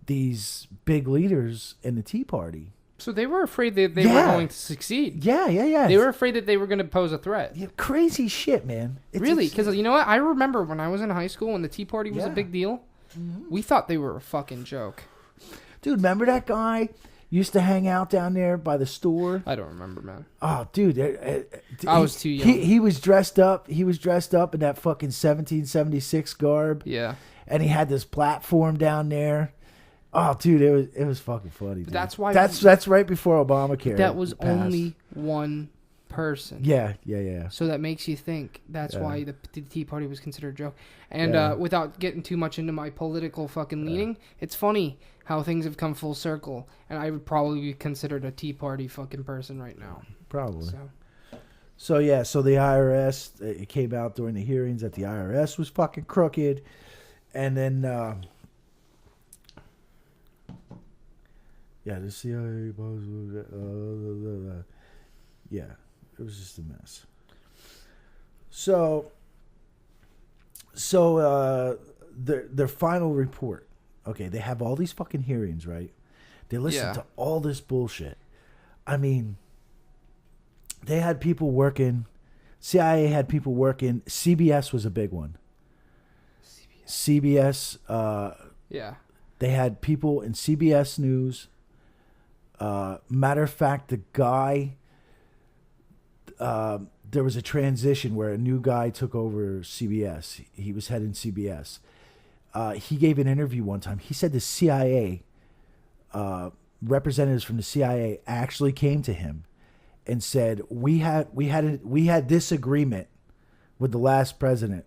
these big leaders in the Tea Party. So they were afraid that they were going to succeed. Yeah. They were afraid that they were going to pose a threat. Yeah, crazy shit, man. Really? Because you know what? I remember when I was in high school when the Tea Party was a big deal. Mm-hmm. We thought they were a fucking joke. Dude, remember that guy used to hang out down there by the store? I don't remember, man. Oh, dude. I was too young. He was dressed up. He was dressed up in that fucking 1776 garb. Yeah. And he had this platform down there. Oh, dude, it was fucking funny. Dude. That's why that's right before Obamacare. That was passed. only one person. Yeah. So that makes you think that's why the Tea Party was considered a joke. And without getting too much into my political fucking leaning, it's funny how things have come full circle. And I would probably be considered a Tea Party fucking person right now. Probably. So the IRS, it came out during the hearings that the IRS was fucking crooked. And then, the CIA, it was just a mess. So their final report. Okay, they have all these fucking hearings, right? They listen to all this bullshit. I mean, they had people working. CIA had people working. CBS was a big one. CBS. They had people in CBS News. Matter of fact, the guy, there was a transition where a new guy took over CBS. He was heading CBS. He gave an interview one time. He said the CIA, representatives from the CIA actually came to him and said, we had this agreement with the last president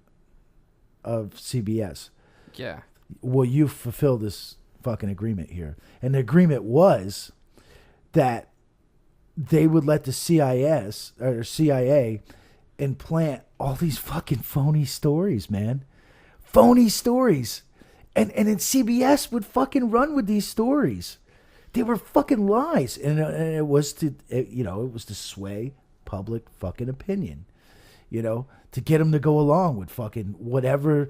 of CBS. Yeah. Will you fulfill this fucking agreement here? And the agreement was that they would let the CIA implant all these fucking phony stories, man. Phony stories. And then CBS would fucking run with these stories. They were fucking lies. And it was to sway public fucking opinion. To get them to go along with fucking whatever,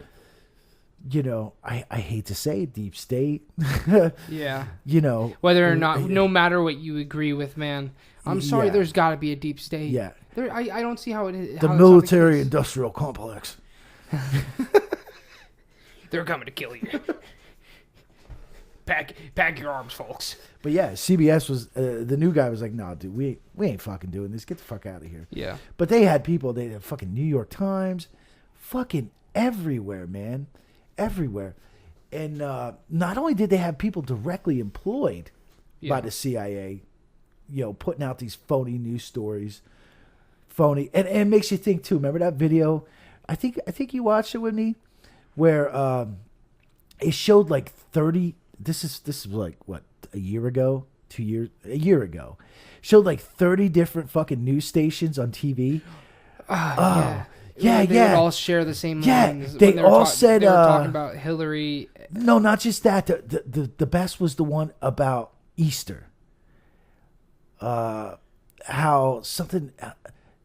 I hate to say it, deep state. Yeah. Whether or not, no matter what you agree with, man. I'm sorry, there's got to be a deep state. Yeah. I don't see how it is. The military-industrial complex. They're coming to kill you. Pack your arms, folks. But yeah, CBS was the new guy was like, "No, dude, we ain't fucking doing this. Get the fuck out of here." Yeah. But they had people. They had fucking New York Times, fucking everywhere, man, everywhere. And not only did they have people directly employed by the CIA, putting out these phony news stories, and it makes you think too. Remember that video? I think you watched it with me, where it showed like 30. This is like what, a year ago, a year ago, showed like 30 different fucking news stations on TV. They would all share the same lines. They all said they were talking about Hillary. No, not just that. The best was the one about Easter. How something.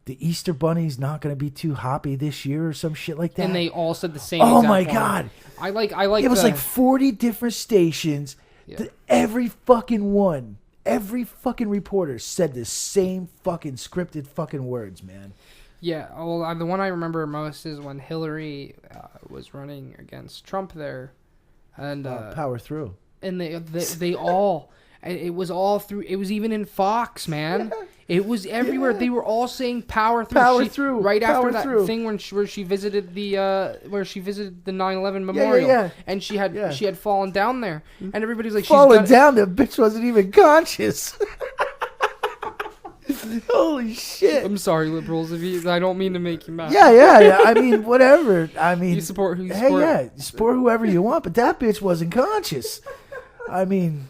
The Easter Bunny's not going to be too hoppy this year or some shit like that. And they all said the same. Oh my God! I like. It was like 40 different stations. Yeah. Every fucking one, every fucking reporter said the same fucking scripted fucking words, man. Yeah. Well, the one I remember most is when Hillary was running against Trump there, and power through. And they all. And it was all through. It was even in Fox, man. It was everywhere. Yeah. They were all saying "power through." Power through. Right power after that through. thing where she visited the 9/11 memorial, and she had fallen down there, and everybody's like, fallen down. The bitch wasn't even conscious. Holy shit. I'm sorry, liberals. I don't mean to make you mad. Yeah. I mean, whatever. I mean, You support who you hey, support. yeah, support whoever you want, but that bitch wasn't conscious. I mean,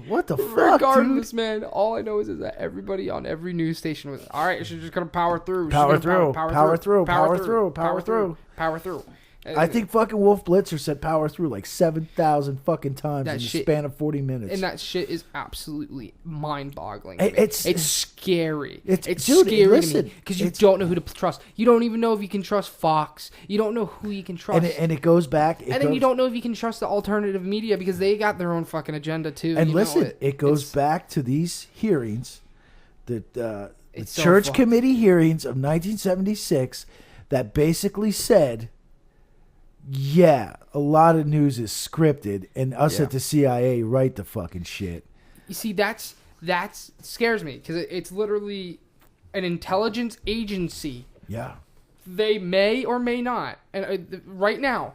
what the fuck, Regardless, dude? man, all I know is that everybody on every news station was, all right, she's just going to power through. Power through. I think fucking Wolf Blitzer said power through like 7,000 fucking times in the span of 40 minutes. And that shit is absolutely mind-boggling. It's scary. It's scary listen, to me because you don't know who to trust. You don't even know if you can trust Fox. You don't know who you can trust. And it goes back. Then you don't know if you can trust the alternative media because they got their own fucking agenda too. And listen, it goes back to these hearings, the church committee hearings of 1976 that basically said, yeah, a lot of news is scripted, and us at the CIA write the fucking shit. You see, that scares me because it's literally an intelligence agency. Yeah. They may or may not, and right now,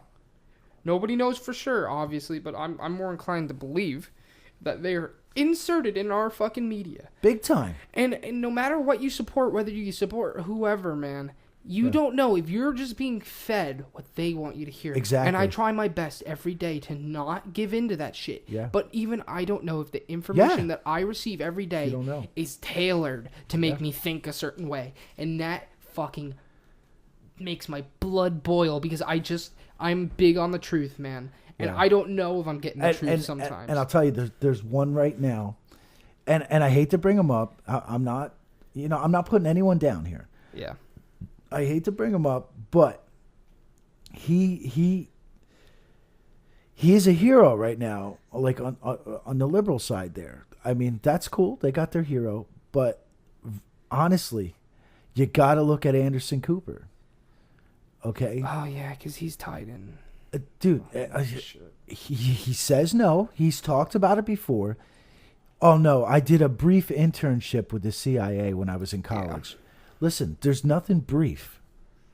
nobody knows for sure, obviously, but I'm more inclined to believe that they're inserted in our fucking media. Big time. And no matter what you support, whether you support whoever, man, you don't know if you're just being fed what they want you to hear. Exactly. And I try my best every day to not give into that shit. Yeah. But even I don't know if the information that I receive every day is tailored to make me think a certain way. And that fucking makes my blood boil because I'm big on the truth, man. And I don't know if I'm getting the truth sometimes. And I'll tell you, there's one right now, and I hate to bring him up. I'm not putting anyone down here. Yeah. I hate to bring him up, but he is a hero right now, like on the liberal side there. I mean, that's cool. They got their hero, but honestly, you got to look at Anderson Cooper. Okay? Oh, yeah, because he's tied in. Dude, he says no. He's talked about it before. Oh, no, I did a brief internship with the CIA when I was in college. Yeah. Listen, there's nothing brief.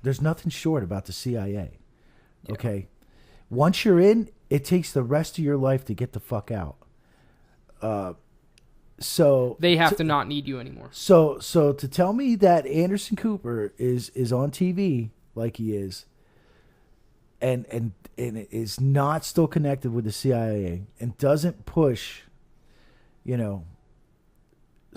There's nothing short about the CIA. Okay? Once you're in, it takes the rest of your life to get the fuck out. So they have to not need you anymore. So to tell me that Anderson Cooper is on TV like he is, and is not still connected with the CIA and doesn't push,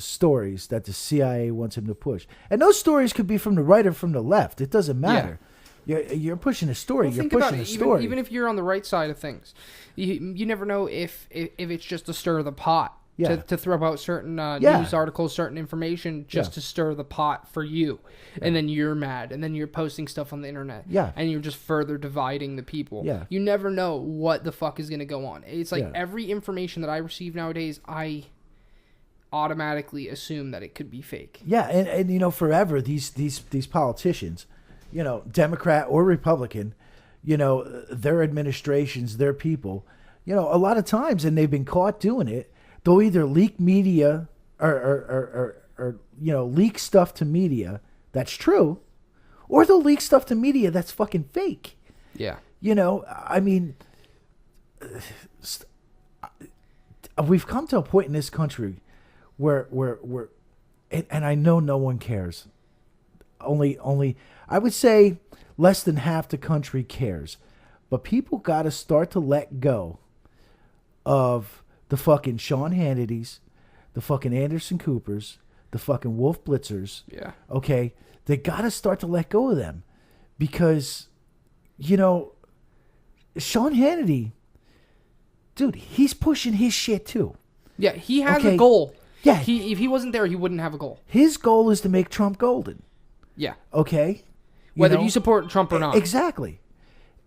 stories that the CIA wants him to push. And those stories could be from the right or from the left. It doesn't matter. Yeah. You're pushing a story. You're pushing a story. Even if you're on the right side of things, you never know if it's just to stir the pot. Yeah. To throw out certain news articles, certain information just to stir the pot for you. Yeah. And then you're mad. And then you're posting stuff on the internet. Yeah. And you're just further dividing the people. Yeah. You never know what the fuck is going to go on. It's like every information that I receive nowadays, I automatically assume that it could be fake. Yeah, and forever these politicians, Democrat or Republican, their administrations, their people, a lot of times, and they've been caught doing it, they'll either leak media or leak stuff to media that's true, or they'll leak stuff to media that's fucking fake. Yeah. I mean, we've come to a point in this country where and I know no one cares. Only I would say less than half the country cares. But people got to start to let go of the fucking Sean Hannitys, the fucking Anderson Coopers, the fucking Wolf Blitzers. Yeah. Okay? They got to start to let go of them because Sean Hannity, dude, he's pushing his shit too. Yeah, he has a goal. Yeah. If he wasn't there, he wouldn't have a goal. His goal is to make Trump golden. Yeah. Okay? Whether you support Trump or not. Exactly.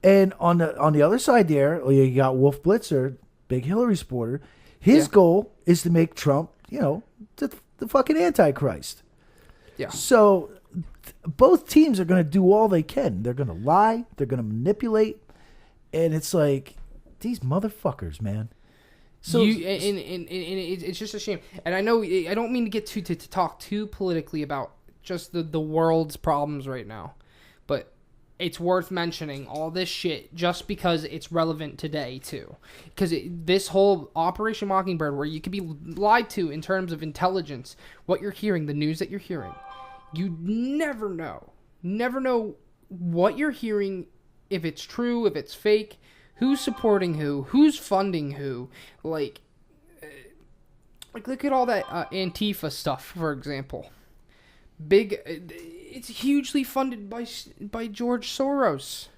And on the other side there, you got Wolf Blitzer, big Hillary supporter. His goal is to make Trump, the fucking Antichrist. Yeah. So both teams are going to do all they can. They're going to lie. They're going to manipulate. And it's like, these motherfuckers, man. So it's just a shame, and I know I don't mean to get to talk too politically about just the world's problems right now, but it's worth mentioning all this shit just because it's relevant today too. Because this whole Operation Mockingbird, where you could be lied to in terms of intelligence, what you're hearing, the news that you're hearing, you never know what you're hearing, if it's true, if it's fake, who's supporting who's funding who. Like look at all that Antifa stuff, for example. It's hugely funded by George Soros.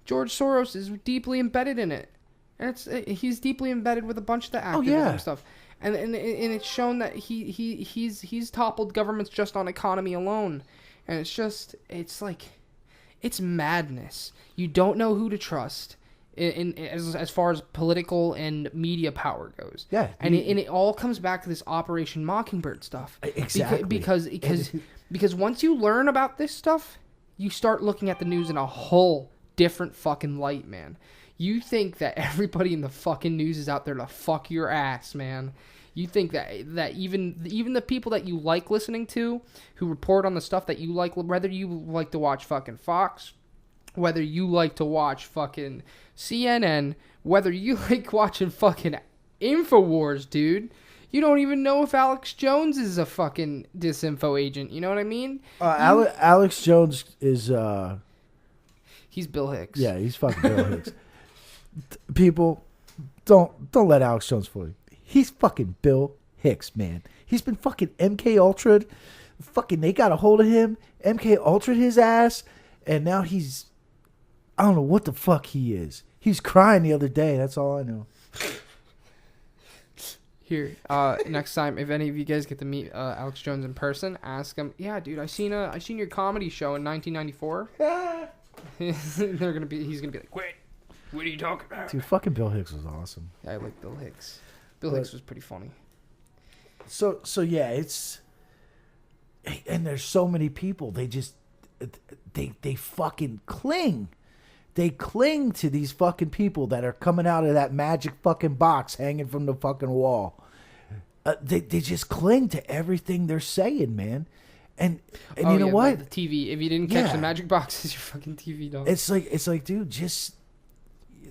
George Soros is deeply embedded in it, and he's deeply embedded with a bunch of the activism stuff, and it's shown that he's toppled governments just on economy alone, and it's madness. You don't know who to trust as far as political and media power goes. Yeah, and it all comes back to this Operation Mockingbird stuff. Exactly. Because once you learn about this stuff, you start looking at the news in a whole different fucking light, man. You think that everybody in the fucking news is out there to fuck your ass, man. You think that even the people that you like listening to, who report on the stuff that you like, whether you like to watch fucking Fox, whether you like to watch fucking CNN, whether you like watching fucking InfoWars, dude, you don't even know if Alex Jones is a fucking disinfo agent. You know what I mean? Alex Jones is... He's Bill Hicks. Yeah, he's fucking Bill Hicks. People, don't let Alex Jones fool you. He's fucking Bill Hicks, man. He's been fucking MK Ultra'd. Fucking, they got a hold of him. MK Ultra'd his ass. And now he's... I don't know what the fuck he is. He's crying the other day. That's all I know. Here, next time, if any of you guys get to meet Alex Jones in person, ask him, yeah, dude, I seen your comedy show in 1994. He's gonna be like, wait, what are you talking about? Dude, fucking Bill Hicks was awesome. Yeah, I like Bill Hicks. Bill Hicks was pretty funny. So yeah, it's... And there's so many people, they just... They fucking cling. They cling to these fucking people that are coming out of that magic fucking box hanging from the fucking wall. They just cling to everything they're saying, man. And you know what? The TV. If you didn't catch the magic box, is your fucking TV, dog. It's like, dude, just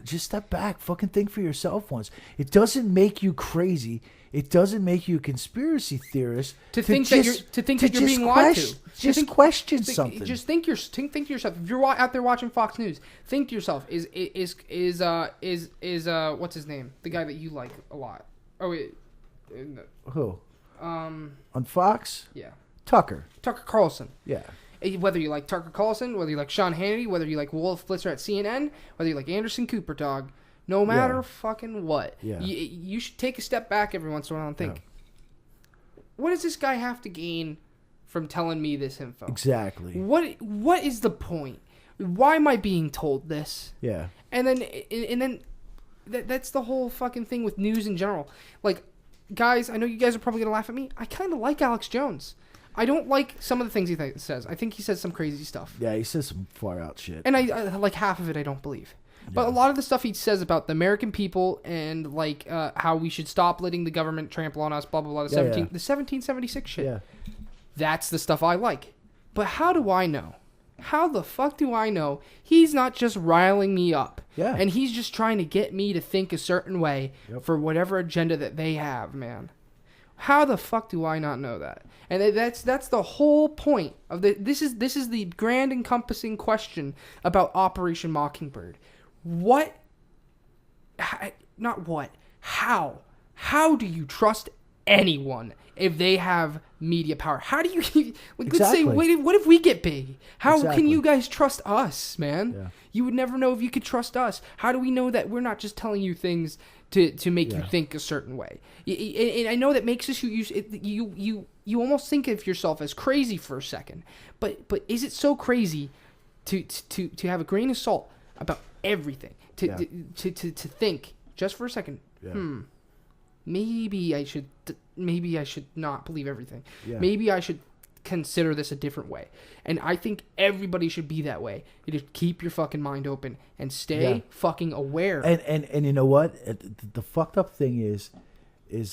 step back. Fucking think for yourself once. It doesn't make you crazy. It doesn't make you a conspiracy theorist to think that you're being lied to. Just question something. Just think to yourself. If you're out there watching Fox News, think to yourself: is what's his name? The guy that you like a lot. Oh wait, who? On Fox? Yeah. Tucker Carlson. Yeah. Whether you like Tucker Carlson, whether you like Sean Hannity, whether you like Wolf Blitzer at CNN, whether you like Anderson Cooper, dog. No matter fucking what, you should take a step back every once in a while and think, what does this guy have to gain from telling me this info? Exactly. What is the point? Why am I being told this? Yeah. And then that's the whole fucking thing with news in general. Like, guys, I know you guys are probably going to laugh at me. I kind of like Alex Jones. I don't like some of the things he says. I think he says some crazy stuff. Yeah, he says some far out shit. And I like half of it I don't believe. But a lot of the stuff he says about the American people and like how we should stop letting the government trample on us, blah blah blah, the 1776 shit. Yeah. That's the stuff I like. But how do I know? How the fuck do I know he's not just riling me up? Yeah. And he's just trying to get me to think a certain way for whatever agenda that they have, man. How the fuck do I not know that? And that's the whole point of this is the grand encompassing question about Operation Mockingbird. How do you trust anyone if they have media power? How do you, let's say, what if we get big? How can you guys trust us, man? Yeah. You would never know if you could trust us. How do we know that we're not just telling you things to make you think a certain way? And I know that makes us you almost think of yourself as crazy for a second, but is it so crazy to have a grain of salt about everything, to think just for a second, maybe I should not believe everything. Yeah. Maybe I should consider this a different way. And I think everybody should be that way. You just keep your fucking mind open and stay fucking aware. And you know what? The fucked up thing is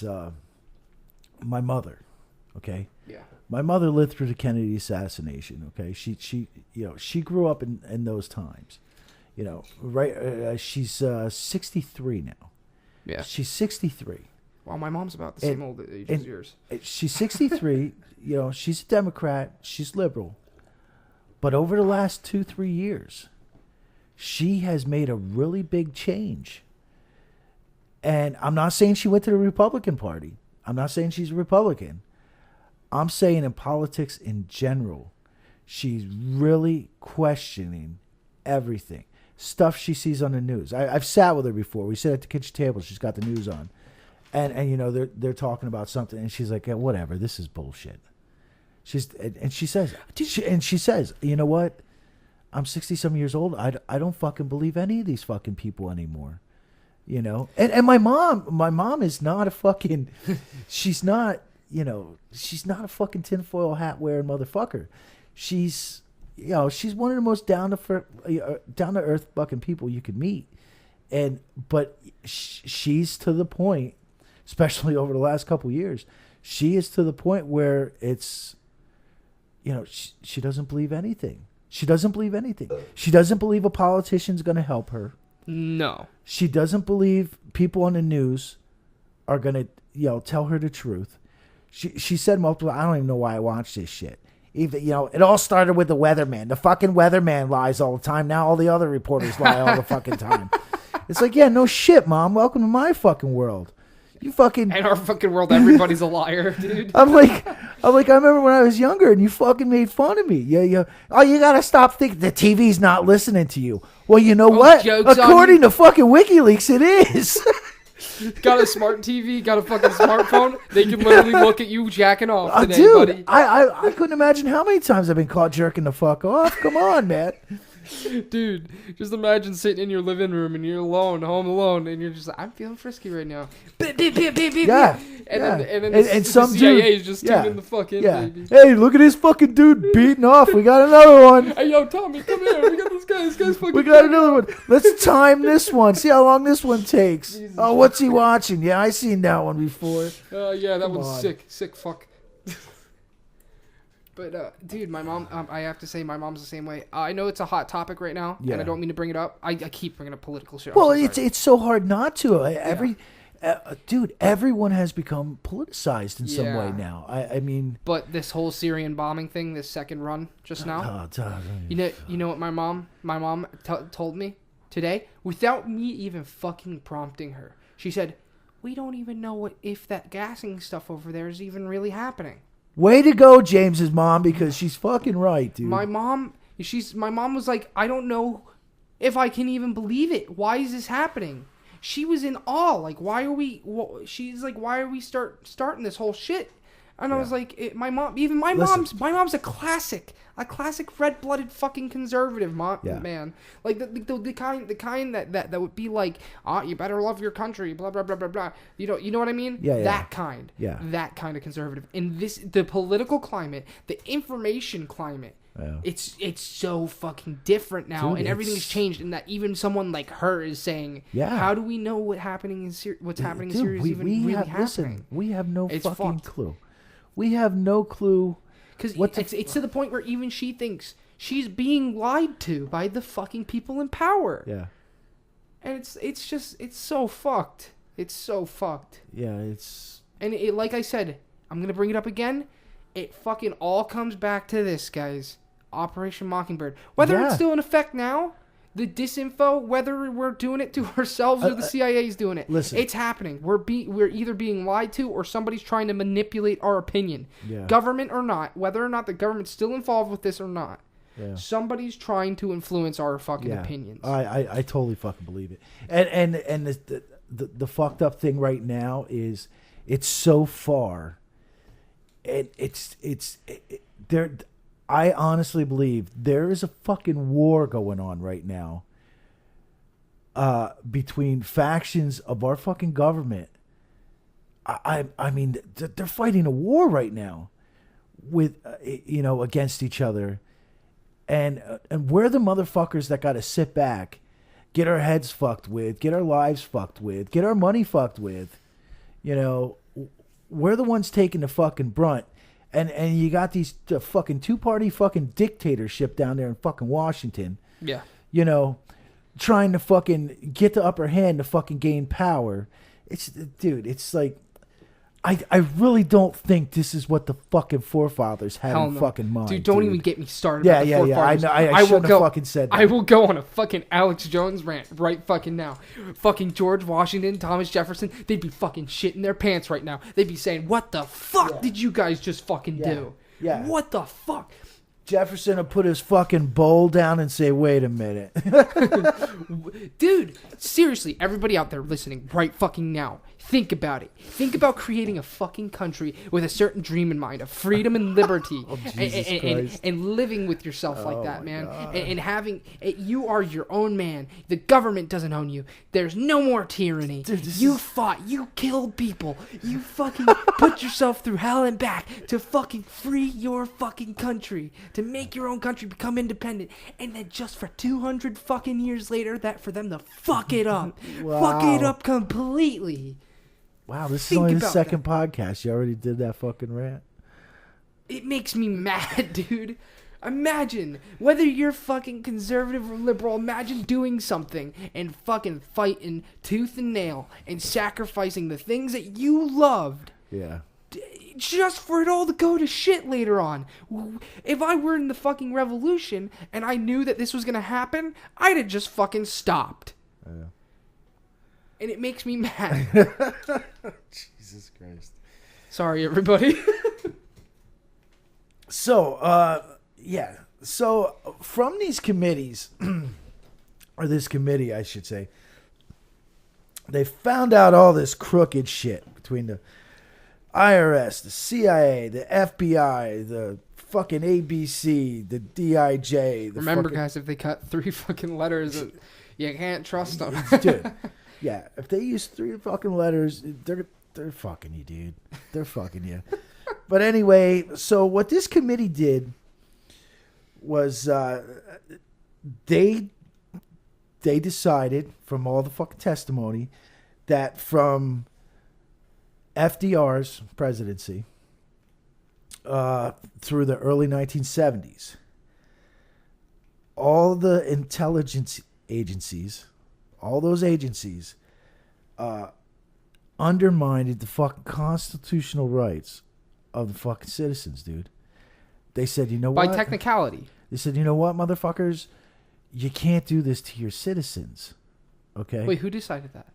my mother, okay? Yeah. My mother lived through the Kennedy assassination. Okay, she grew up in those times. Right? She's 63 now. Yeah. She's 63. Well, my mom's about the same old age as yours. She's 63. She's a Democrat. She's liberal. But over the last 2-3 years, she has made a really big change. And I'm not saying she went to the Republican Party. I'm not saying she's a Republican. I'm saying in politics in general, she's really questioning everything. Stuff she sees on the news. I've sat with her before. We sit at the kitchen table. She's got the news on. And they're talking about something. And she's like, yeah, whatever. This is bullshit. She says, you know what? I'm 60-some years old. I don't fucking believe any of these fucking people anymore. And my mom is not a fucking, she's not a fucking tinfoil hat wearing motherfucker. She's one of the most down to earth fucking people you could meet. But she's to the point, especially over the last couple years, she is to the point where it's, she doesn't believe anything. She doesn't believe anything. She doesn't believe a politician's going to help her. No. She doesn't believe people on the news are going to, tell her the truth. She said multiple, I don't even know why I watch this shit. Even, it all started with the weatherman. The fucking weatherman lies all the time. Now all the other reporters lie all the fucking time. It's like, yeah, no shit, Mom. Welcome to my fucking world. You fucking... In our fucking world, everybody's a liar, dude. I'm like, I remember when I was younger and you fucking made fun of me. Yeah. Oh, you gotta stop thinking the TV's not listening to you. Well, you know what? According to fucking WikiLeaks, it is. Got a smart TV, got a fucking smartphone. They can literally look at you jacking off today, dude, buddy. I couldn't imagine how many times I've been caught jerking the fuck off. Come on, man. Dude, just imagine sitting in your living room and you're alone, home alone, and you're just like, I'm feeling frisky right now. Beep, beep, beep, beep, beep. Yeah. And then some the CIA is just tuning the fuck in, baby. Hey, look at this fucking dude beating off. We got another one. Hey, yo, Tommy, come here. We got this guy. This guy's fucking... We got another one. Let's time this one. See how long this one takes. Jesus what's he watching? Yeah, I seen that one before. Yeah, that one's sick. Sick fuck. But, dude, my mom, I have to say my mom's the same way. I know it's a hot topic right now, and I don't mean to bring it up. I keep bringing up political shit. Well, it's so hard not to. Dude, everyone has become politicized in some way now. I mean... But this whole Syrian bombing thing, this second run just now, you know what my mom told me today? Without me even fucking prompting her. She said, we don't even know if that gassing stuff over there is even really happening. Way to go, James's mom, because she's fucking right, dude. My mom was like, I don't know if I can even believe it. Why is this happening? She was in awe. Like, why are we starting this whole shit? And I was like, my mom's a classic red-blooded fucking conservative man. Like the kind that would be like, you better love your country, blah blah blah blah blah. You know what I mean? Yeah. That kind of conservative. In the political climate, the information climate, it's so fucking different now, dude, and everything's changed. And that even someone like her is saying, how do we know what's happening in Syria is even really happening? Listen, we have no fucking clue. We have no clue. Because it's to the point where even she thinks she's being lied to by the fucking people in power. Yeah. And it's so fucked. It's so fucked. Yeah, it's... And like I said, I'm going to bring it up again. It fucking all comes back to this, guys. Operation Mockingbird. Whether it's still in effect now, the disinfo, whether we're doing it to ourselves or the CIA's doing it. Listen. It's happening. We're either being lied to or somebody's trying to manipulate our opinion. Yeah. Government or not, whether or not the government's still involved with this or not. Yeah. Somebody's trying to influence our fucking opinions. I totally fucking believe it. And the fucked up thing right now is it's so far. I honestly believe there is a fucking war going on right now between factions of our fucking government. I mean, they're fighting a war right now with against each other, and we're the motherfuckers that got to sit back, get our heads fucked with, get our lives fucked with, get our money fucked with. We're the ones taking the fucking brunt. And you got these fucking two-party fucking dictatorship down there in fucking Washington. Yeah. You know, trying to fucking get the upper hand to fucking gain power. It's like, I really don't think this is what the fucking forefathers had in fucking mind. Dude, don't even get me started. Yeah, about the yeah. forefathers. I know. I shouldn't have fucking said that. I will go on a fucking Alex Jones rant right fucking now. Fucking George Washington, Thomas Jefferson, they'd be fucking shitting their pants right now. They'd be saying, "What the fuck did you guys just fucking do? Yeah. What the fuck?" Jefferson would put his fucking bowl down and say, "Wait a minute." Dude, seriously, everybody out there listening right fucking now, think about it. Think about creating a fucking country with a certain dream in mind of freedom and liberty. and living with yourself like that, man. And having, you are your own man. The government doesn't own you. There's no more tyranny. Dude, you fought. You killed people. You fucking put yourself through hell and back to fucking free your fucking country. To make your own country become independent. And then just for 200 fucking years later, that for them to fuck it up. Wow. Fuck it up completely. Wow, this is only the second podcast. You already did that fucking rant. It makes me mad, dude. Imagine, whether you're fucking conservative or liberal, imagine doing something and fucking fighting tooth and nail and sacrificing the things that you loved. Yeah. Just for it all to go to shit later on. If I were in the fucking revolution and I knew that this was going to happen, I'd have just fucking stopped. Yeah. And it makes me mad. Jesus Christ. Sorry, everybody. So, yeah. So, from these committees, or this committee, I should say, they found out all this crooked shit between the IRS, the CIA, the FBI, the fucking ABC, the DIJ. Remember, guys, if they cut 3 fucking letters, you can't trust them. Dude. Yeah, if they use 3 fucking letters, they're fucking you, dude. They're fucking you. But anyway, so what this committee did was they decided from all the fucking testimony that from FDR's presidency through the early 1970s, all the intelligence agencies, all those agencies undermined the fucking constitutional rights of the fucking citizens, dude. They said, you know what? By technicality. They said, you know what, motherfuckers? You can't do this to your citizens. Okay? Wait, who decided that?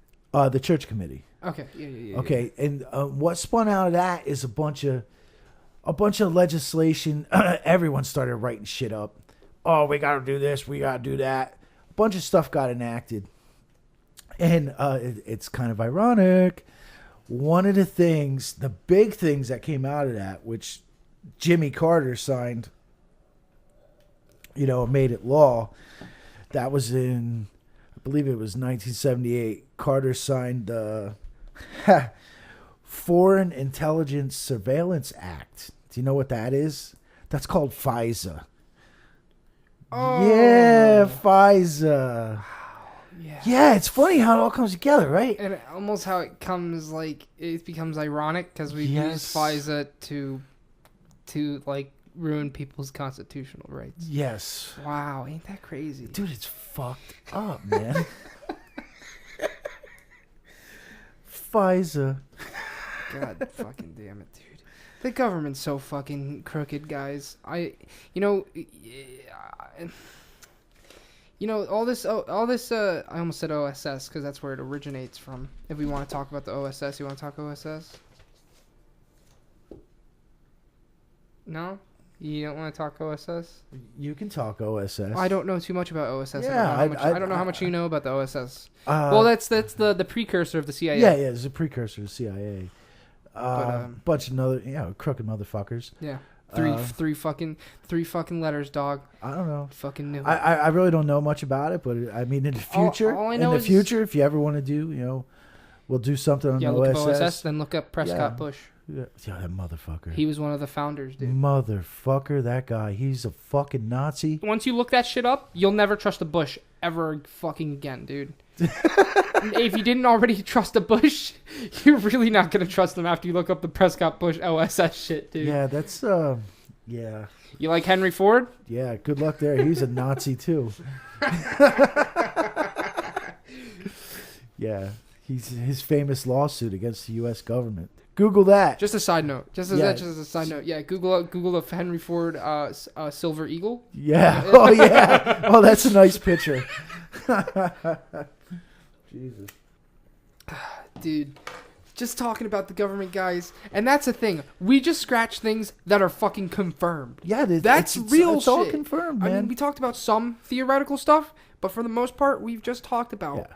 The church committee. Okay. Yeah. Okay, and what spun out of that is a bunch of legislation. Everyone started writing shit up. Oh, we got to do this. We got to do that. A bunch of stuff got enacted. And it's kind of ironic. One of the things, the big things that came out of that, which Jimmy Carter signed, made it law. That was in, I believe it was 1978. Carter signed the Foreign Intelligence Surveillance Act. Do you know what that is? That's called FISA. Oh. Yeah, FISA. Yeah. Yeah, it's funny how it all comes together, right? And almost how it becomes ironic because we use FISA to like ruin people's constitutional rights. Yes. Wow, ain't that crazy? Dude, it's fucked up, man. FISA. God fucking damn it, dude. The government's so fucking crooked, guys. All this. I almost said OSS because that's where it originates from. If we want to talk about the OSS, you want to talk OSS? No, you don't want to talk OSS. You can talk OSS. I don't know too much about OSS. Yeah, I don't know how much you know about the OSS. Well, that's the precursor of the CIA. Yeah, it's a precursor to CIA. Bunch of other, crooked motherfuckers. Yeah. Three fucking letters, dog. I don't know. Fucking knew. I really don't know much about it, but I mean, in the future, all I know is if you ever want to do, we'll do something on look OSS. up OSS, then look up Prescott Bush. Yeah, that motherfucker. He was one of the founders, dude. Motherfucker, that guy. He's a fucking Nazi. Once you look that shit up, you'll never trust a Bush ever fucking again, dude. If you didn't already trust a Bush, you're really not gonna trust them after you look up the Prescott Bush OSS shit, dude. Yeah, that's yeah. You like Henry Ford? Yeah, good luck there. He's a Nazi too. Yeah, he's his famous lawsuit against the U.S. government. Google that. Just a side note. Just as a side note. Yeah, Google the Henry Ford Silver Eagle. Yeah. Oh yeah. Oh, that's a nice picture. Jesus. Dude, just talking about the government, guys, and that's the thing. We just scratch things that are fucking confirmed. Yeah, that's real it's shit. all confirmed, man. I mean, we talked about some theoretical stuff, but for the most part, we've just talked about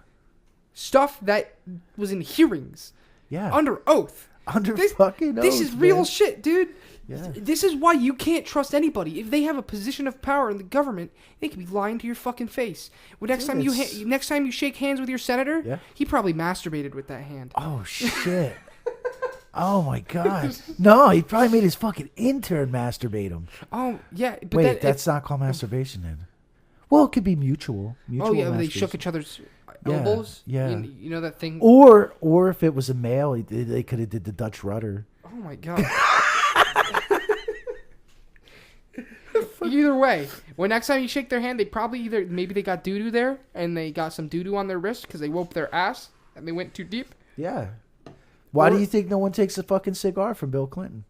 stuff that was in hearings. Yeah. Under oath. Fucking oath. This is real man. shit, dude. Yeah. This is why you can't trust anybody. If they have a position of power in the government, they could be lying to your fucking face. Well, next time you shake hands with your senator, he probably masturbated with that hand. Oh shit. Oh my god. No, he probably made his fucking intern masturbate him. Oh yeah, but wait, that's not called masturbation then. Well, it could be mutual. Oh yeah, they shook each other's elbows. Yeah. You know that thing. Or if it was a male, they could have did the Dutch rudder. Oh my god. Either way, when next time you shake their hand, they probably maybe they got doo-doo there and they got some doo-doo on their wrist because they whooped their ass and they went too deep. Yeah. Why do you think no one takes a fucking cigar from Bill Clinton?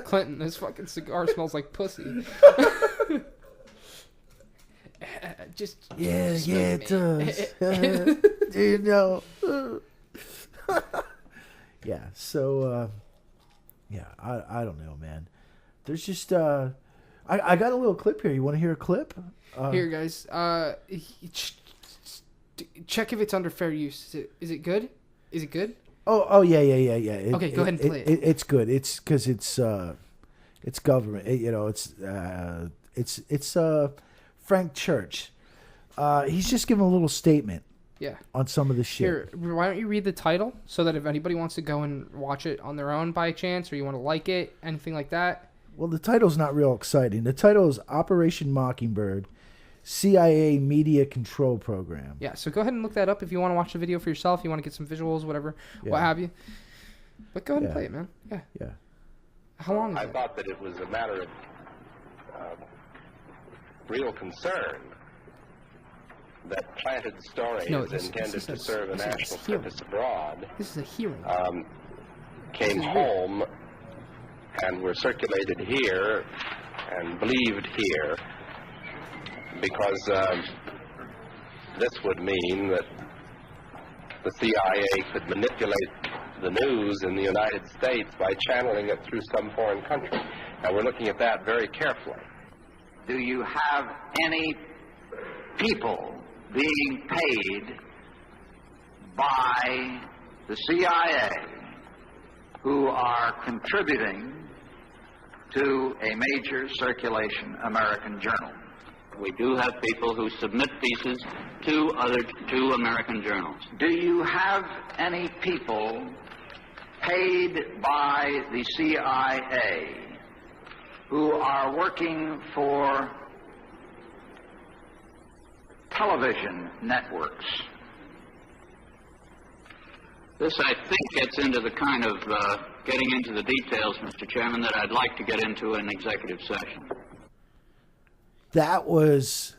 Clinton, this fucking cigar smells like pussy. It does. Do you know? Yeah. So, I don't know, man. There's just I got a little clip here. You want to hear a clip? Here, guys. Check if it's under fair use. Is it good? Is it good? Oh yeah. Okay, go ahead and play it. It's good. It's because it's government. It's Frank Church. He's just giving a little statement. Yeah. On some of the shit. Here, why don't you read the title so that if anybody wants to go and watch it on their own by chance or you want to like it, anything like that. Well, the title's not real exciting. The title is Operation Mockingbird, CIA Media Control Program. Yeah, so go ahead and look that up if you want to watch the video for yourself, you want to get some visuals, whatever, what have you. But go ahead and play it, man. Yeah. Yeah. How long is I it? thought that it was a matter of real concern that planted stories intended to serve a national purpose abroad This is a hearing. came home and were circulated here and believed here because this would mean that the CIA could manipulate the news in the United States by channeling it through some foreign country. And we're looking at that very carefully. Do you have any people being paid by the CIA who are contributing to a major circulation American journal? We do have people who submit pieces to two American journals. Do you have any people paid by the CIA who are working for television networks? This, I think, gets into the kind of getting into the details, Mr. Chairman, that I'd like to get into in executive session. That was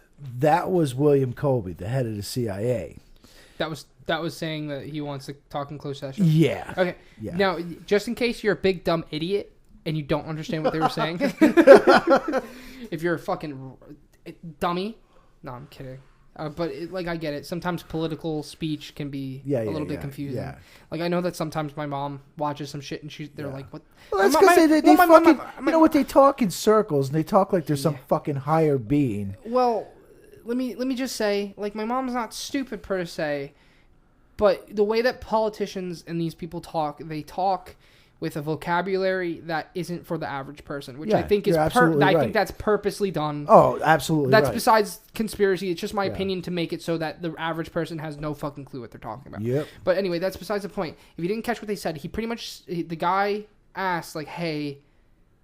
William Colby, the head of the CIA. That was saying that he wants to talk in closed session? Yeah. Okay. Yeah. Now, just in case you're a big dumb idiot and you don't understand what they were saying, if you're a fucking dummy, no, I'm kidding. But I get it. Sometimes political speech can be a little bit confusing. Yeah. Like I know that sometimes my mom watches some shit and they're like, "What?" Well, that's because they fucking, you know what, they talk in circles and they talk like there's some fucking higher being. Well, let me just say, like, my mom's not stupid per se, but the way that politicians and these people talk, they talk with a vocabulary that isn't for the average person, which I think is I think that's purposely done. Oh, absolutely. That's besides conspiracy. It's just my opinion to make it so that the average person has no fucking clue what they're talking about. Yep. But anyway, that's besides the point. If you didn't catch what they said, the guy asked, like, hey,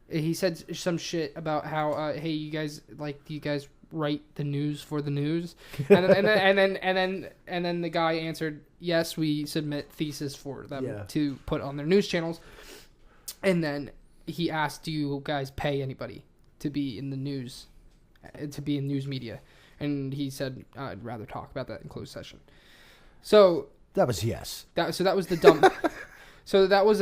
he said some shit about how, hey, you guys, like, do you guys write the news for the news? And then the guy answered, yes, we submit thesis for them to put on their news channels. And then he asked, do you guys pay anybody to be in the news, to be in news media? And he said, I'd rather talk about that in closed session. So that was yes. That was the dumb. So that was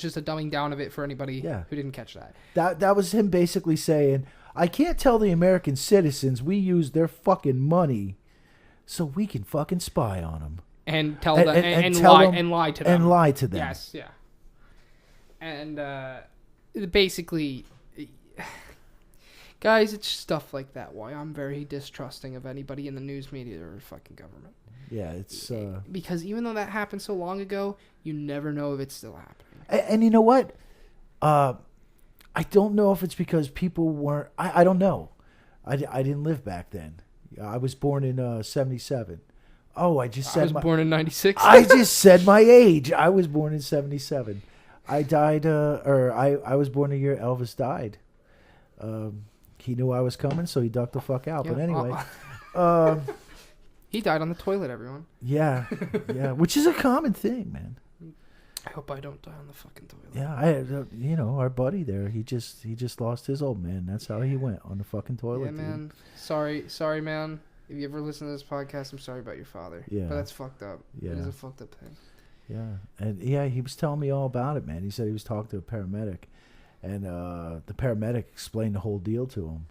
just a dumbing down of it for anybody who didn't catch that. That was him basically saying, I can't tell the American citizens we use their fucking money so we can fucking spy on them. And tell them and lie to them. And lie to them. Yes, yeah. And basically, guys, it's stuff like that why I'm very distrusting of anybody in the news media or fucking government. Yeah, it's because even though that happened so long ago, you never know if it's still happening. And you know what? I don't know if it's because people weren't. I don't know. I didn't live back then. I was born in 77. Oh, I was born in 96. I just said my age. I was born in 77. I died, I was born the year Elvis died. He knew I was coming, so he ducked the fuck out. Yeah, but anyway. He died on the toilet, everyone. Yeah, which is a common thing, man. I hope I don't die on the fucking toilet. Yeah, our buddy there, he just lost his old man. That's how he went, on the fucking toilet. Yeah, man. Dude. Sorry, man. If you ever listen to this podcast, I'm sorry about your father. Yeah. But that's fucked up. Yeah. It is a fucked up thing. Yeah, and he was telling me all about it, man. He said he was talking to a paramedic, and the paramedic explained the whole deal to him,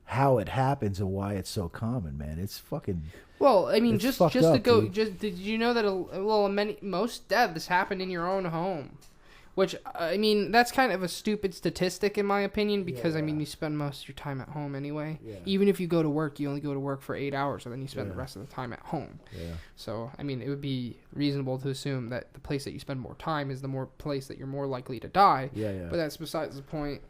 how it happens and why it's so common, man. It's fucking. Well, I mean, just to go, dude. did you know that most deaths happen in your own home? Which, I mean, that's kind of a stupid statistic in my opinion because, I mean, you spend most of your time at home anyway. Yeah. Even if you go to work, you only go to work for 8 hours and then you spend the rest of the time at home. Yeah. So, I mean, it would be reasonable to assume that the place that you spend more time is the more place that you're more likely to die. Yeah. But that's besides the point.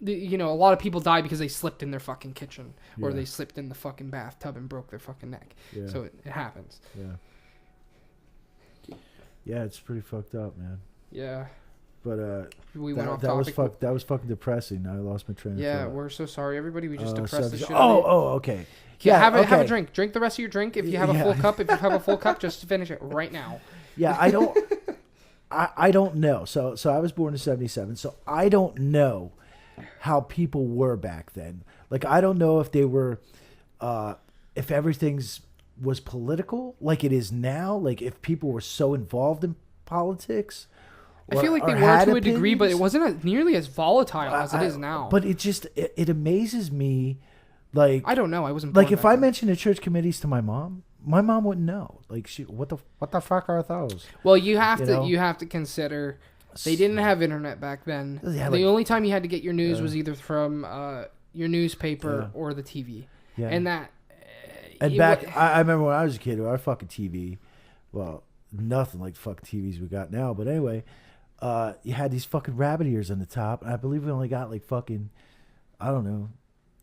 A lot of people die because they slipped in their fucking kitchen or they slipped in the fucking bathtub and broke their fucking neck. Yeah. So it happens. Yeah. Yeah, it's pretty fucked up, man. Yeah. But we went off topic. topic. That was fucking depressing. I lost my train of thought. Yeah, we're so sorry, everybody. We just depressed the shit. Okay. Yeah, have a drink. Drink the rest of your drink. If you have a full cup, just finish it right now. Yeah, I don't. I don't know. So I was born in 77. So I don't know how people were back then. Like, I don't know if they were, if everything's was political like it is now. Like, if people were so involved in politics. I feel like they were to a degree, but it wasn't nearly as volatile as it is now. But it amazes me. Like, I don't know. I wasn't born like if back I then. mentioned the church committees to my mom wouldn't know. Like, what the fuck are those? Well, you have to consider they didn't have internet back then. Yeah, the only time you had to get your news was either from your newspaper or the TV. Yeah. And that. I remember when I was a kid, our fucking TV, well, nothing like the fucking TVs we got now. But anyway, you had these fucking rabbit ears on the top. And I believe we only got like fucking, I don't know,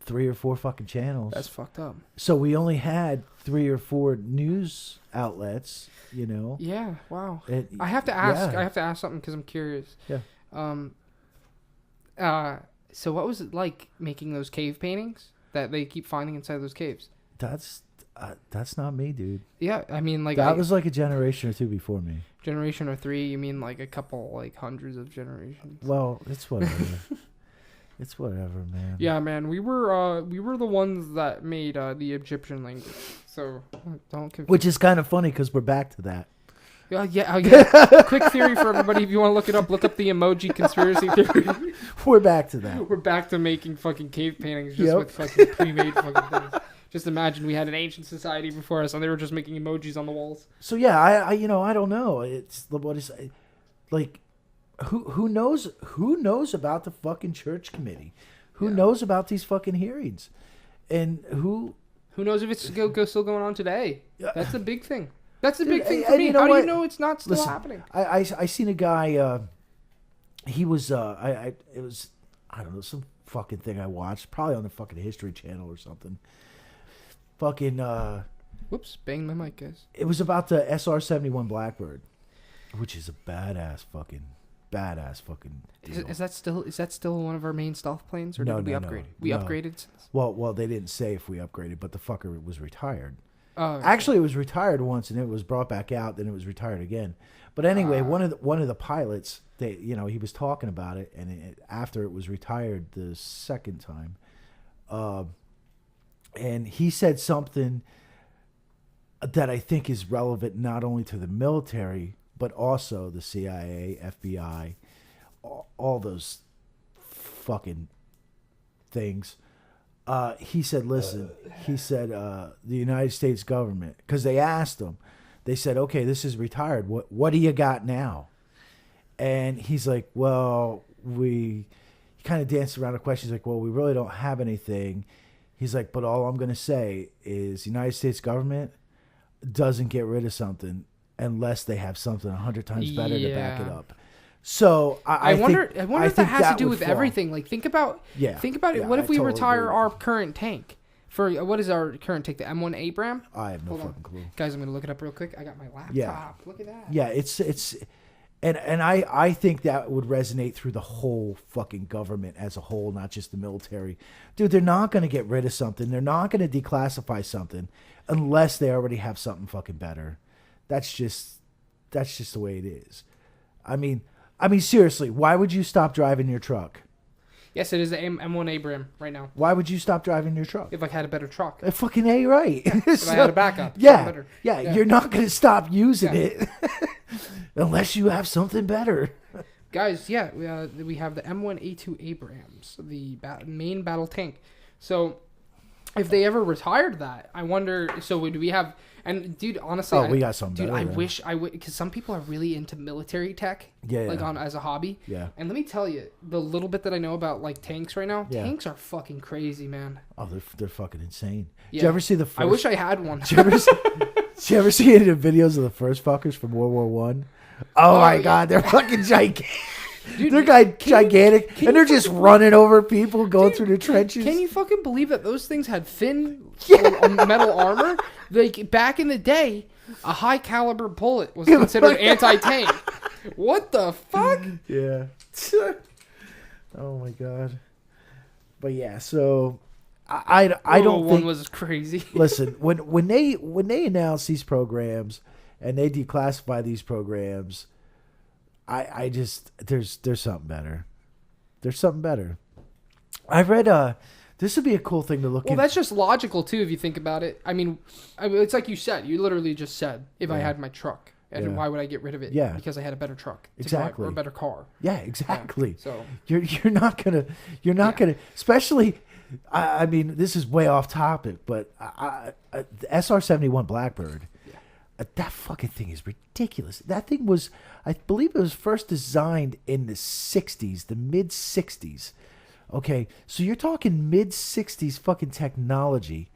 3 or 4 fucking channels. That's fucked up. So we only had 3 or 4 news outlets, Yeah, wow. I have to ask. Yeah. I have to ask something because I'm curious. Yeah. So what was it like making those cave paintings that they keep finding inside those caves? That's not me, dude. Yeah, I mean, like that was like a generation or 2 before me. Generation or 3? You mean like a couple, like hundreds of generations? Well, it's whatever. It's whatever, man. Yeah, man. We were the ones that made the Egyptian language. So don't confuse. Which is kind of funny because we're back to that. Yeah. Quick theory for everybody. If you want to look it up, look up the emoji conspiracy theory. We're back to that. We're back to making fucking cave paintings just with fucking pre-made fucking things. Just imagine we had an ancient society before us, and they were just making emojis on the walls. So yeah, I don't know. It's what is like. Who knows about the fucking church committee? Who knows about these fucking hearings? And who knows if it's still going on today? That's the big thing. That's the big thing for and me. you know How what? do you know it's not still happening? I seen a guy. He was it was, I don't know, some fucking thing I watched, probably on the fucking History Channel or something. Fucking whoops! Bang my mic, guys. It was about the SR-71 Blackbird, which is a badass fucking badass fucking deal. Is that still one of our main stealth planes, or did we upgrade? We upgraded since. Well, they didn't say if we upgraded, but the fucker was retired. Oh, Actually, it was retired once, and it was brought back out. Then it was retired again. But anyway, one of the pilots, he was talking about it, and after it was retired the second time, and he said something that I think is relevant not only to the military but also the CIA, FBI, all those fucking things. He said, listen, the United States government, because they asked him, they said, okay, this is retired. What do you got now? And he's like, well, he kind of danced around the question. He's like, well, we really don't have anything. He's like, but all I'm going to say is the United States government doesn't get rid of something unless they have something 100 times better to back it up. So I wonder think if that has to do would with fall. everything. Like, think about it. What if we totally retire agree. our current tank? For what is our current tank? The M1 Abram? I have no fucking clue. Guys, I'm gonna look it up real quick. I got my laptop. Yeah. Look at that. Yeah, it's and I think that would resonate through the whole fucking government as a whole, not just the military. Dude, they're not going to get rid of something. They're not going to declassify something unless they already have something fucking better. That's just the way it is. I mean seriously, why would you stop driving your truck? Yes, it is the M1 Abram right now. Why would you stop driving your truck? If I had a better truck. Fucking A, right. If I had a backup. Yeah, you're not going to stop using it unless you have something better. Guys, we have the M1A2 Abrams, the main battle tank. So, if they ever retired that, I wonder. So, would we have? And dude, honestly, we got something better. I wish I would, because some people are really into military tech, as a hobby. Yeah. And let me tell you, the little bit that I know about like tanks right now, Yeah. tanks are fucking crazy, man. Oh, they're fucking insane. Yeah. Did you ever see the first? I wish I had one. Did you ever see any of the videos of the first fuckers from World War One? Oh my God, they're fucking gigantic. Dude, they're gigantic, and they're just running over people going through the trenches. Can you fucking believe that those things had thin metal armor? Like, back in the day, a high caliber bullet was considered anti-tank. What the fuck? Yeah. Oh my God. But yeah, so I don't think one was crazy. Listen, when they announce these programs and they declassify these programs, I just there's something better. There's something better. I've read this would be a cool thing to look at. Well, that's just logical too if you think about it. I mean, it's like you said. You literally just said, if I had my truck, and why would I get rid of it? Yeah. Because I had a better truck. Exactly. Or a better car. Yeah, exactly. Yeah. So you're not gonna especially. I mean, this is way off topic, but the SR-71 Blackbird. That fucking thing is ridiculous. That thing was, I believe it was first designed in the 60s, the mid-60s. Okay, so you're talking mid-60s fucking technology.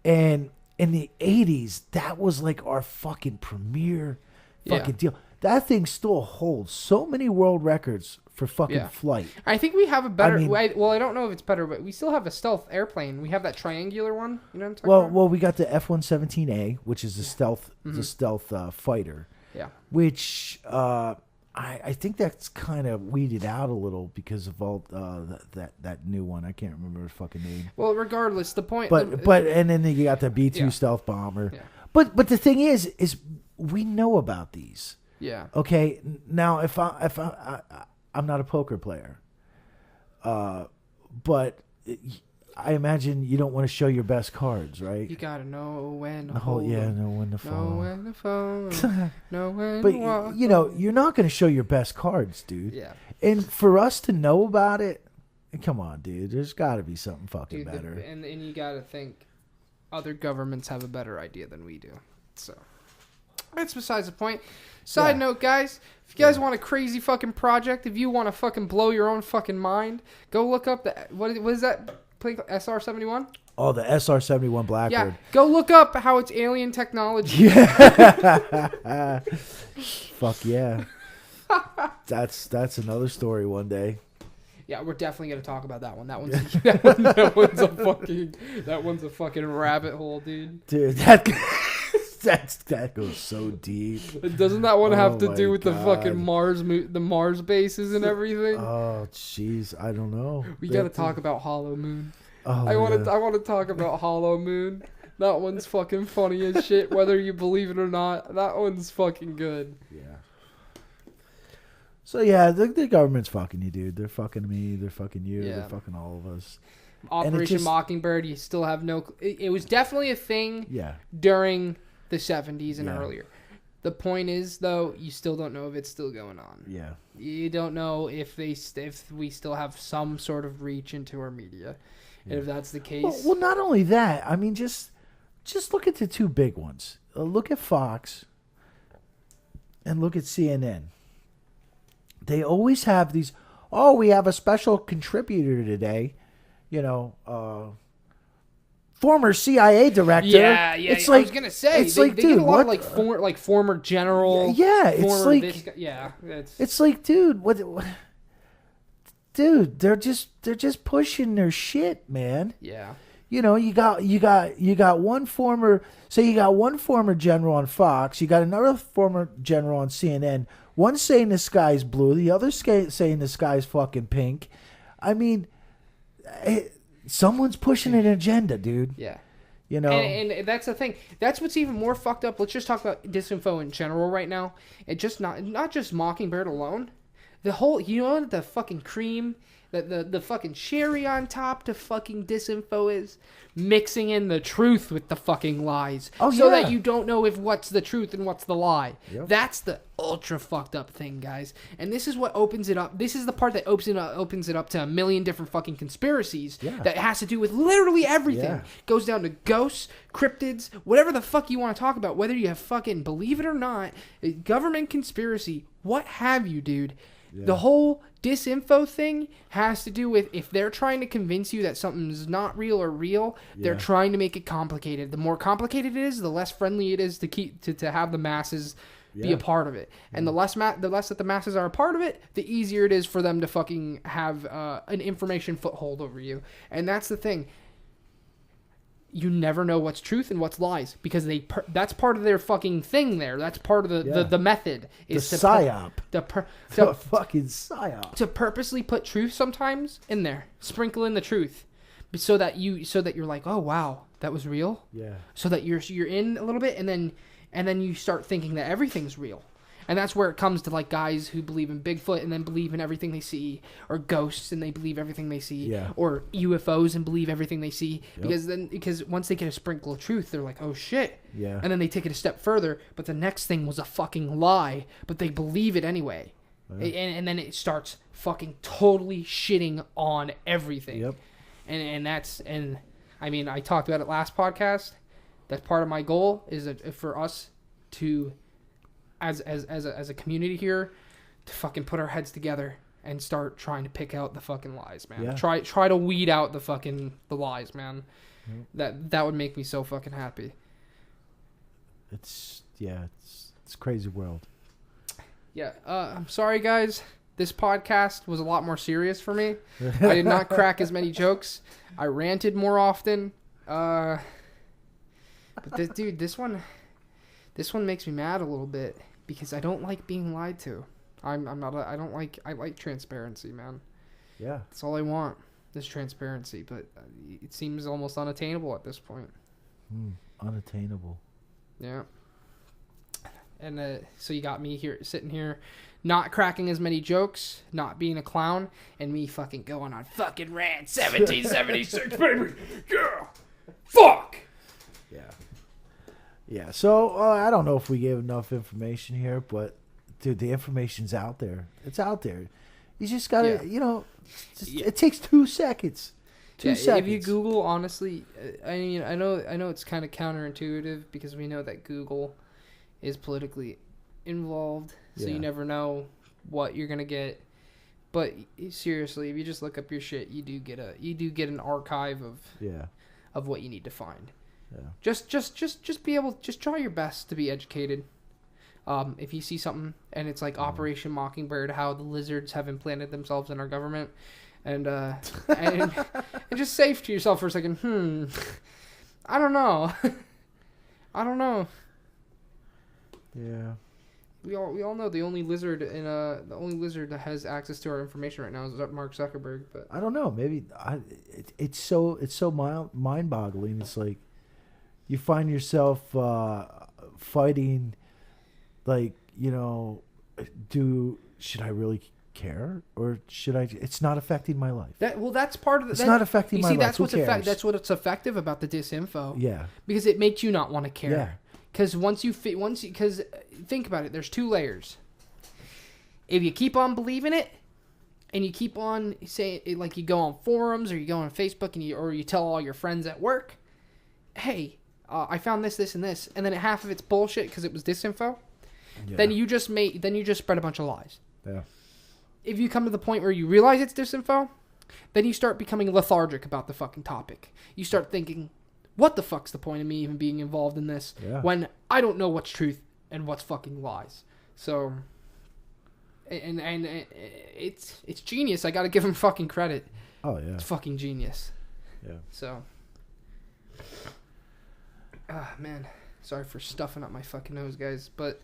And in the 80s, that was like our fucking premier fucking deal. That thing still holds so many world records for fucking flight. I think we have a better. I don't know if it's better, but we still have a stealth airplane. We have that triangular one. You know what I'm talking about? Well, we got the F-117A, which is the stealth fighter. Yeah. Which I think that's kind of weeded out a little because of all that new one. I can't remember his fucking name. Well, regardless, the point. But and then you got the B-2 stealth bomber. Yeah. But the thing is we know about these. Yeah. Okay. Now, if I'm not a poker player, but I imagine you don't want to show your best cards, right? You gotta know when to know when to fold. Know when to fold. Know when but to walk. You're not going to show your best cards, dude. Yeah. And for us to know about it, come on, dude. There's got to be something fucking better. And you gotta think, other governments have a better idea than we do. So that's besides the point. Side note, guys, if you guys want a crazy fucking project, if you want to fucking blow your own fucking mind, go look up what is that plane called? SR-71? Oh, the SR-71 Blackbird. Yeah, go look up how it's alien technology. Yeah. Fuck yeah. That's another story one day. Yeah, we're definitely gonna talk about that one. That one's a fucking rabbit hole, dude. Dude, That goes so deep. Doesn't that one have to my do with the God. fucking the Mars bases and everything? Oh, jeez, I don't know. We got to talk about Hollow Moon. Oh, I want to. yeah. I want to talk about Hollow Moon. That one's fucking funny as shit, whether you believe it or not. That one's fucking good. Yeah. So yeah, the government's fucking you, dude. They're fucking me. They're fucking you. Yeah. They're fucking all of us. Operation Mockingbird. You still have no. It was definitely a thing. Yeah. During the 70s and Yeah. earlier. The point is, though, you still don't know if it's still going on. Yeah. You don't know if if we still have some sort of reach into our media, and if that's the case. Well, not only that. I mean, just look at the two big ones. Look at Fox. And look at CNN. They always have these. Oh, we have a special contributor today. You know, former CIA director. Yeah. It's I was gonna say it's they, like, they dude, get a lot what? of like former general. Yeah, it's former like this guy. Yeah, it's like, dude, what? Dude, they're just pushing their shit, man. Yeah. You know, you got one former. So you got one former general on Fox. You got another former general on CNN. One saying the sky's blue, the other saying the sky's fucking pink. I mean, someone's pushing an agenda, dude. Yeah. You know, and that's the thing. That's what's even more fucked up. Let's just talk about disinfo in general right now. It just not just Mockingbird alone. The whole, you know, the fucking cream, the fucking cherry on top to fucking disinfo is mixing in the truth with the fucking lies. Oh, so yeah. that you don't know if what's the truth and what's the lie. Yep. That's the ultra fucked up thing, guys. And this is what opens it up. This is the part that opens it up to a million different fucking conspiracies that has to do with literally everything. Yeah. Goes down to ghosts, cryptids, whatever the fuck you want to talk about, whether you have fucking believe it or not, government conspiracy, what have you, dude. The whole disinfo thing has to do with if they're trying to convince you that something's not real or real, they're trying to make it complicated. The more complicated it is, the less friendly it is to have the masses be a part of it. And the less that the masses are a part of it, the easier it is for them to fucking have an information foothold over you. And that's the thing. You never know what's truth and what's lies because that's part of their fucking thing there. That's part of the method. Is the psyop. The fucking psyop. To purposely put truth sometimes in there. Sprinkle in the truth. So that you're like, oh wow, that was real? Yeah. So that you're in a little bit and then you start thinking that everything's real. And that's where it comes to like guys who believe in Bigfoot and then believe in everything they see, or ghosts and they believe everything they see, or UFOs and believe everything they see. Because once they get a sprinkle of truth, they're like, oh shit. Yeah. And then they take it a step further, but the next thing was a fucking lie, but they believe it anyway. And then it starts fucking totally shitting on everything. Yep. And I mean, I talked about it last podcast. That's part of my goal is for us to, as a community here, to fucking put our heads together and start trying to pick out the fucking lies, man. Yeah. Try to weed out the lies, man. That would make me so fucking happy. It's a crazy world. Yeah. I'm sorry, guys. This podcast was a lot more serious for me. I did not crack as many jokes. I ranted more often. But this one makes me mad a little bit because I don't like being lied to. I like transparency, man. Yeah. That's all I want, is transparency, but it seems almost unattainable at this point. Unattainable. Yeah. And so you got me here, sitting here, not cracking as many jokes, not being a clown, and me fucking going on fucking rant 1776, baby. Yeah. Fuck. Yeah. Yeah. So I don't know if we gave enough information here, but dude, the information's out there. It's out there. You just gotta, it takes 2 seconds. 2 seconds. If you Google, honestly, I mean, I know it's kind of counterintuitive because we know that Google is politically involved, so you never know what you're gonna get. But seriously, if you just look up your shit, you do get an archive of what you need to find. Yeah. Just be able, just try your best to be educated. If you see something and it's like Operation Mockingbird, how the lizards have implanted themselves in our government, and just say to yourself for a second, I don't know. Yeah. We all know the only lizard that has access to our information right now is Mark Zuckerberg. But I don't know. Maybe it's so mind-boggling. It's like you find yourself fighting, like, should I really care, or should I? It's not affecting my life. That's part of the. It's not affecting my life. That's Who cares? That's what's effective about the disinfo. Yeah. Because it makes you not want to care. Yeah. Because because think about it, there's two layers. If you keep on believing it, and you keep on saying, like, you go on forums or you go on Facebook and you tell all your friends at work, hey, I found this, and this, and then half of it's bullshit because it was disinfo. Yeah. Then you just spread a bunch of lies. Yeah. If you come to the point where you realize it's disinfo, then you start becoming lethargic about the fucking topic. You start thinking, what the fuck's the point of me even being involved in this when I don't know what's truth and what's fucking lies? So, and it's genius. I got to give him fucking credit. Oh yeah, it's fucking genius. Yeah. So, man, sorry for stuffing up my fucking nose, guys, but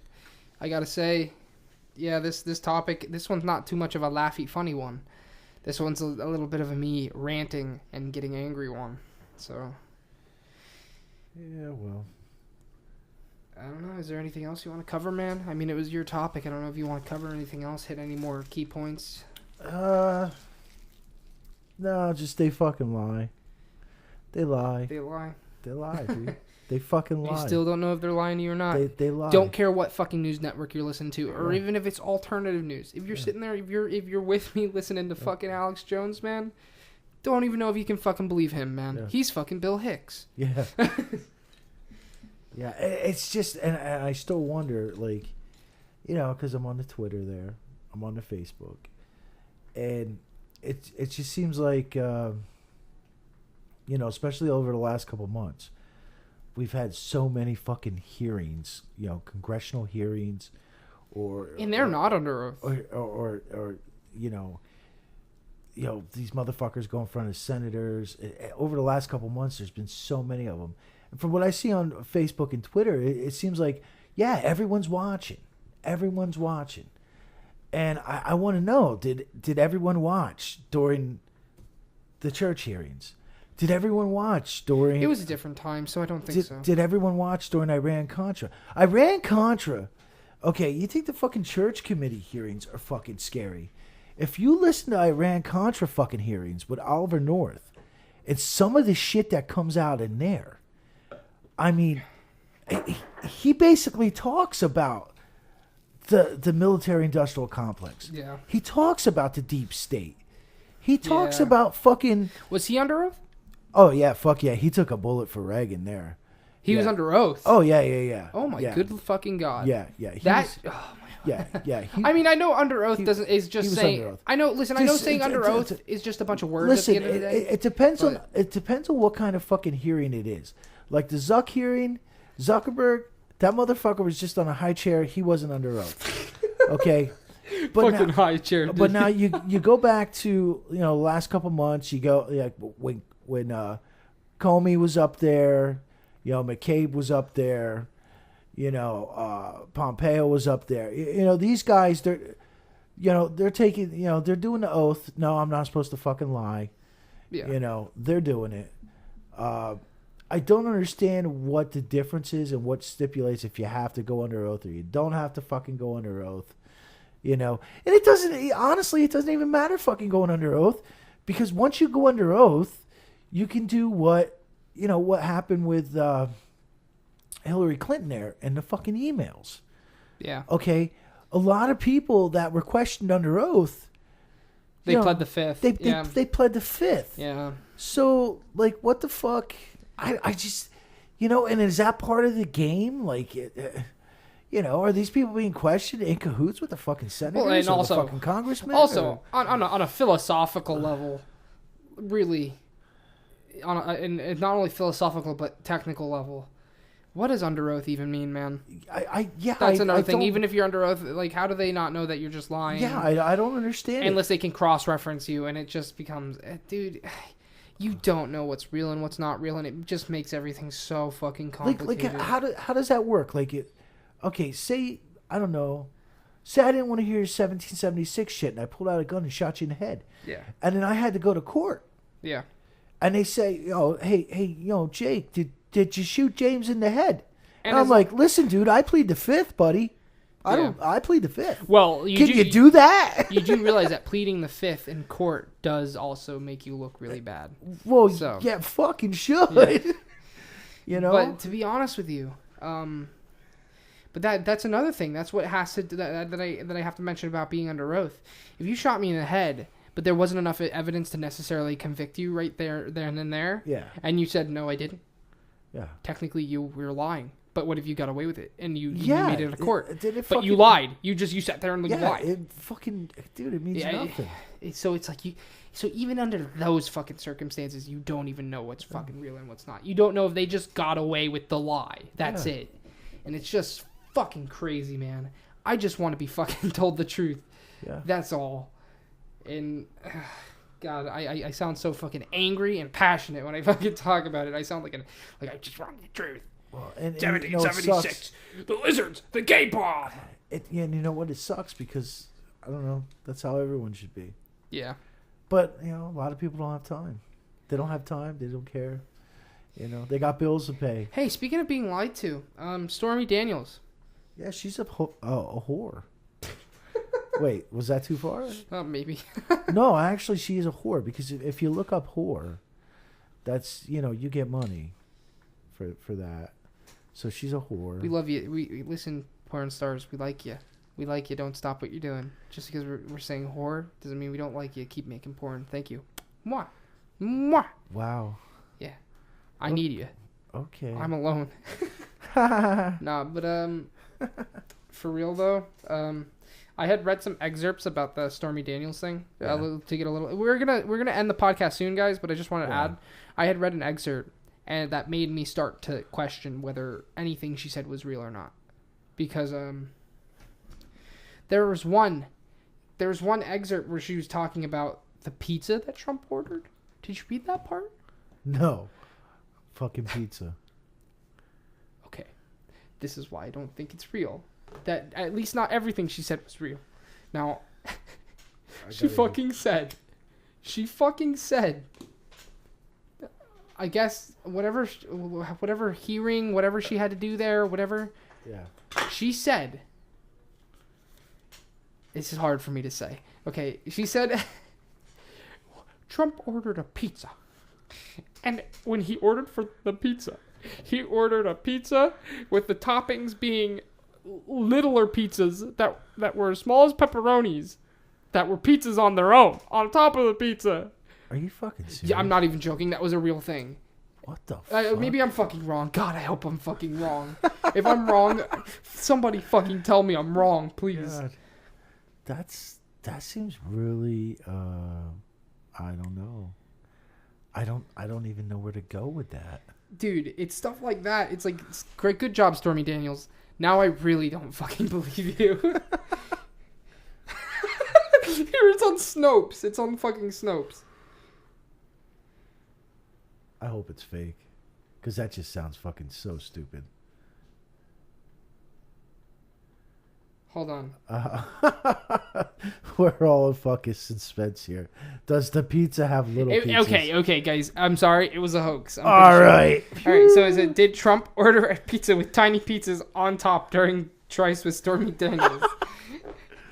I gotta say, yeah, this topic, this one's not too much of a laughy, funny one. This one's a little bit of a me ranting and getting angry one. So. Yeah, well, I don't know. Is there anything else you want to cover, man? I mean, it was your topic. I don't know if you want to cover anything else. Hit any more key points? No, just they fucking lie. They lie. They lie. They lie, dude. They fucking lie. You still don't know if they're lying to you or not. They lie. Don't care what fucking news network you're listening to, or even if it's alternative news. If you're sitting there, if you're with me listening to fucking Alex Jones, man, don't even know if you can fucking believe him, man. Yeah. He's fucking Bill Hicks. Yeah. Yeah, it's just, and I still wonder, like, because I'm on the Twitter there, I'm on the Facebook, and it just seems like, especially over the last couple months, we've had so many fucking hearings, congressional hearings, and they're not under oath, or these motherfuckers go in front of senators. Over the last couple months, there's been so many of them. And from what I see on Facebook and Twitter, it seems like, yeah, everyone's watching. Everyone's watching. And I want to know, did everyone watch during the church hearings? Did everyone watch during... It was a different time, so I don't think so. Did everyone watch during Iran-Contra? Iran-Contra... Okay, you think the fucking church committee hearings are fucking scary. If you listen to Iran-Contra fucking hearings with Oliver North, and some of the shit that comes out in there, I mean, he basically talks about the military-industrial complex. Yeah. He talks about the deep state. He talks about fucking... Was he under oath? Oh, yeah, fuck yeah. He took a bullet for Reagan there. He was under oath? Oh, yeah. Oh, my good fucking God. Yeah. Oh, my Yeah. I mean, I know under oath is just saying... I know, listen, I know saying under oath is just a bunch of words listen, at the end of the day. It depends on what kind of fucking hearing it is. Like the Zuck hearing, Zuckerberg, that motherfucker was just on a high chair. He wasn't under oath. Okay? But fucking high chair. But now you go back to, the last couple months, you go, like, when Comey was up there, McCabe was up there, Pompeo was up there. These guys, they're taking, they're doing the oath. No, I'm not supposed to fucking lie. Yeah. They're doing it. I don't understand what the difference is and what stipulates if you have to go under oath or you don't have to fucking go under oath. And it doesn't even matter fucking going under oath, because once you go under oath, you can do what happened with Hillary Clinton there and the fucking emails. Yeah. Okay. A lot of people that were questioned under oath, they pled the fifth. They pled the fifth. Yeah. So, like, what the fuck? I just, and is that part of the game? Like, are these people being questioned in cahoots with the fucking senators or the fucking congressmen? Also, on a philosophical level, really, and not only philosophical but technical level, what does under oath even mean, man? That's another thing. Even if you're under oath, like, how do they not know that you're just lying? Yeah, I don't understand. Unless they can cross-reference you, and it just becomes, dude, you don't know what's real and what's not real, and it just makes everything so fucking complicated. Like how does that work? Like, Okay, say, I don't know. Say I didn't want to hear your 1776 shit, and I pulled out a gun and shot you in the head. Yeah. And then I had to go to court. Yeah. And they say, hey, Jake, did you shoot James in the head? And I'm as- like, listen, dude, I plead the fifth, buddy. I plead the fifth. Well, Can you do that? You do realize that pleading the fifth in court does also make you look really bad. Well, So- yeah, fucking should. Yeah. You know? But to be honest with you, but that's another thing. That's what has to that I have to mention about being under oath. If you shot me in the head, but there wasn't enough evidence to necessarily convict you right there and there, Yeah. and you said no, I didn't. Yeah. Technically, you were lying. But what if you got away with it and you made it to court? But you lied. You sat there and lied. It fucking, dude, it means nothing. So it's like so even under those fucking circumstances, you don't even know what's fucking real and what's not. You don't know if they just got away with the lie. That's it. And it's just fucking crazy, man. I just want to be fucking told the truth. Yeah. That's all. And God, I sound so fucking angry and passionate when I fucking talk about it. I sound like I just want the truth. Well, and 1776, the lizards, the gay bomb. And you know what? It sucks because, I don't know, that's how everyone should be. Yeah. But, a lot of people don't have time. They don't have time. They don't care. They got bills to pay. Hey, speaking of being lied to, Stormy Daniels. Yeah, she's a whore. Wait, was that too far? Maybe. No, actually, she is a whore because if you look up whore, that's, you get money for that. So she's a whore. We love you. We listen, porn stars. We like you. We like you. Don't stop what you're doing. Just because we're saying whore doesn't mean we don't like you. Keep making porn. Thank you. Mwah. Mwah. Wow. Yeah. I need you. Okay. I'm alone. Nah, but for real though, I had read some excerpts about the Stormy Daniels thing to get a little. We're gonna end the podcast soon, guys. But I just want to add, I had read an excerpt, and that made me start to question whether anything she said was real or not, because there was one excerpt where she was talking about the pizza that Trump ordered. Did you read that part? No. Fucking pizza. Okay. This is why I don't think it's real. That at least not everything she said was real. Now, she fucking said, I guess whatever hearing, whatever she had to do there, whatever. Yeah. She said, this is hard for me to say. Okay, she said, Trump ordered a pizza. And when he ordered for the pizza, he ordered a pizza with the toppings being littler pizzas that were as small as pepperonis, that were pizzas on their own, on top of the pizza. Are you fucking serious? Yeah, I'm not even joking. That was a real thing. What the fuck? Maybe I'm fucking wrong. God, I hope I'm fucking wrong. If I'm wrong, somebody fucking tell me I'm wrong, please. God. That seems really I don't know. I don't even know where to go with that. Dude, it's stuff like that. It's like, great, good job, Stormy Daniels. Now I really don't fucking believe you. Here, it's on Snopes. It's on fucking Snopes. I hope it's fake. Because that just sounds fucking so stupid. Hold on. We're all in fucking suspense here. Does the pizza have little pizzas? Okay, guys. I'm sorry. It was a hoax. All right. All right, so did Trump order a pizza with tiny pizzas on top during Trice with Stormy Daniels?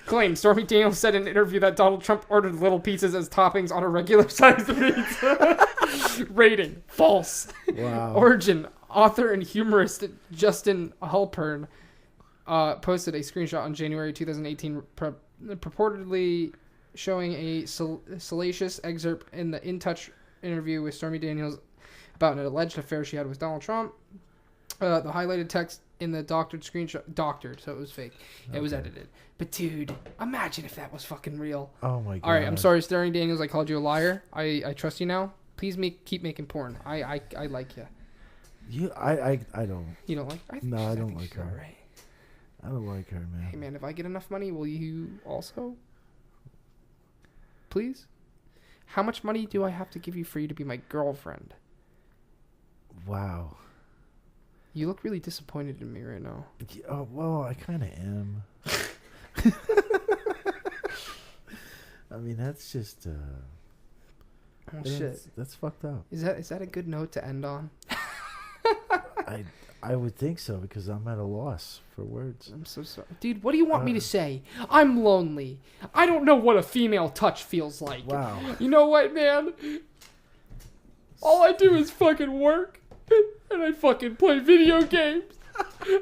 Claim Stormy Daniels said in an interview that Donald Trump ordered little pizzas as toppings on a regular-sized pizza. Rating: false. Wow. Origin: author and humorist Justin Halpern posted a screenshot on January 2018 purportedly showing a salacious excerpt in the In Touch interview with Stormy Daniels about an alleged affair she had with Donald Trump. The highlighted text in the doctored screenshot, so it was fake. Okay. It was edited. But dude, imagine if that was fucking real. Oh my god. All right, I'm sorry, Stormy Daniels. I called you a liar. I trust you now. Please keep making porn. I like you. I don't. You don't like? I don't like her. Right. I don't like her, man. Hey man, if I get enough money, will you also? Please? How much money do I have to give you for you to be my girlfriend? Wow. You look really disappointed in me right now. Oh, well, I kind of am. I mean, that's just Oh shit. That's fucked up. Is that a good note to end on? I would think so, because I'm at a loss for words. I'm so sorry. Dude, what do you want me to say? I'm lonely. I don't know what a female touch feels like. Wow. You know what, man? All I do is fucking work. And I fucking play video games.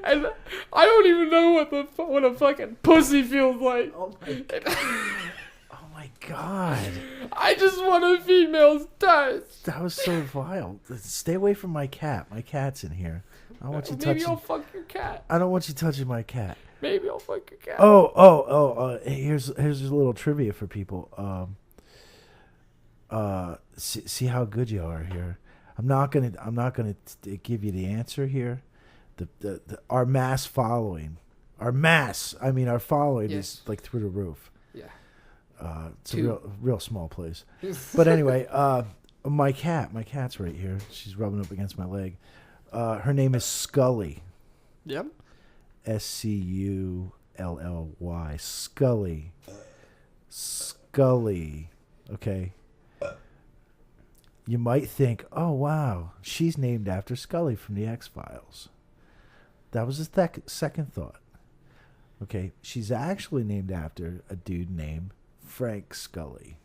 And I don't even know what a fucking pussy feels like. Oh my god. I just want a female's touch. That was so vile. Stay away from my cat. My cat's in here. I don't want you touching. Maybe I'll fuck your cat. I don't want you touching my cat. Maybe I'll fuck your cat. Here's a little trivia for people. See how good you are here. I'm not gonna give you the answer here. Our mass following, our following Yes. is like through the roof. Yeah. It's a real small place. But anyway, my cat's right here. She's rubbing up against my leg. Her name is Scully. Yep. Scully. Scully. Okay. You might think, oh wow, she's named after Scully from the X-Files. That was a second thought. Okay, she's actually named after a dude named Frank Scully.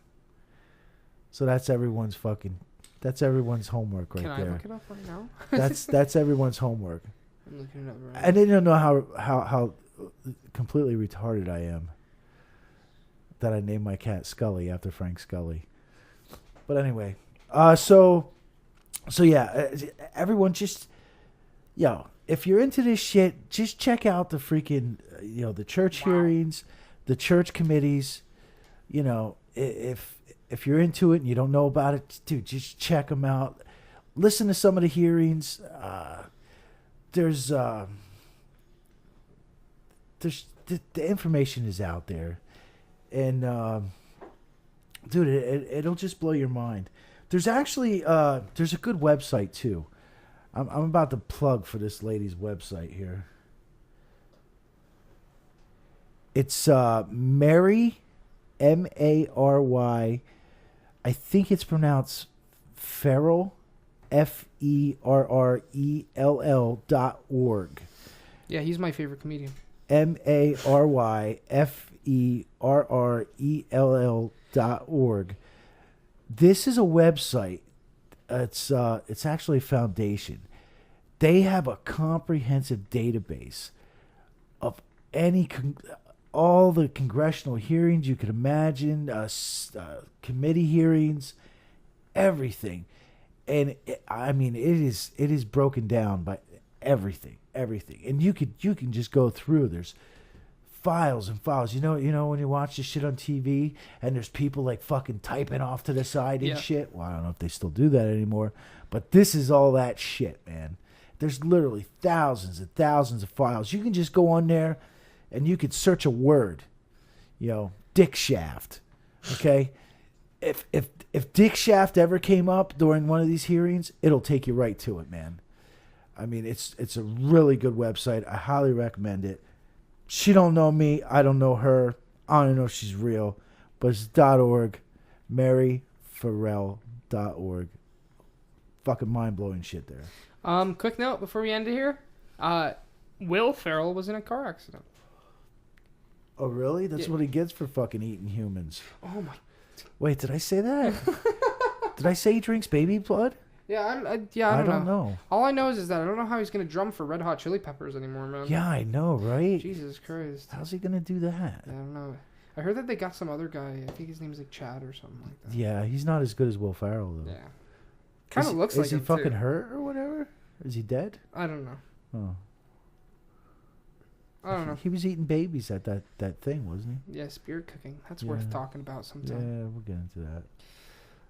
So that's everyone's homework right Can there. I look it up right now? That's everyone's homework. I'm looking it up right I didn't know how completely retarded I am that I named my cat Scully after Frank Scully. But anyway, so yeah, everyone just, if you're into this shit, just check out the freaking, the church hearings, the church committees. If you're into it and you don't know about it, dude, just check them out. Listen to some of the hearings. There's the information is out there, and dude, it'll just blow your mind. There's actually there's a good website too. I'm about to plug for this lady's website here. It's Mary, Mary. I think it's pronounced Ferrell, FERRELL.org. Yeah, he's my favorite comedian. MARYFERRELL.org. This is a website. It's actually a foundation. They have a comprehensive database of all the congressional hearings you could imagine, committee hearings, everything. And it is broken down by everything. And you can just go through. There's files and files. You know when you watch this shit on TV and there's people like fucking typing off to the side and shit. Well, I don't know if they still do that anymore, but this is all that shit, man. There's literally thousands and thousands of files. You can just go on there and you could search a word, Dick Shaft. Okay, if Dick Shaft ever came up during one of these hearings, it'll take you right to it, man. I mean, it's a really good website. I highly recommend it. She don't know me. I don't know her. I don't know if she's real, but it's .org, MaryFerrell.org. Fucking mind blowing shit there. Quick note before we end it here. Will Ferrell was in a car accident. Oh, really? That's what he gets for fucking eating humans. Oh my. Wait, did I say that? Did I say he drinks baby blood? Yeah, I don't know. All I know is that I don't know how he's gonna drum for Red Hot Chili Peppers anymore, man. Yeah, I know, right? Jesus Christ. How's he gonna do that? I don't know. I heard that they got some other guy. I think his name's like Chad or something like that. Yeah, he's not as good as Will Ferrell though. Yeah. Kind of looks like him. Is he fucking too. hurt or whatever? Is he dead? I don't know. Oh. I don't know. He was eating babies at that thing, wasn't he? Yeah, spirit cooking. That's worth talking about sometime. Yeah, we'll get into that.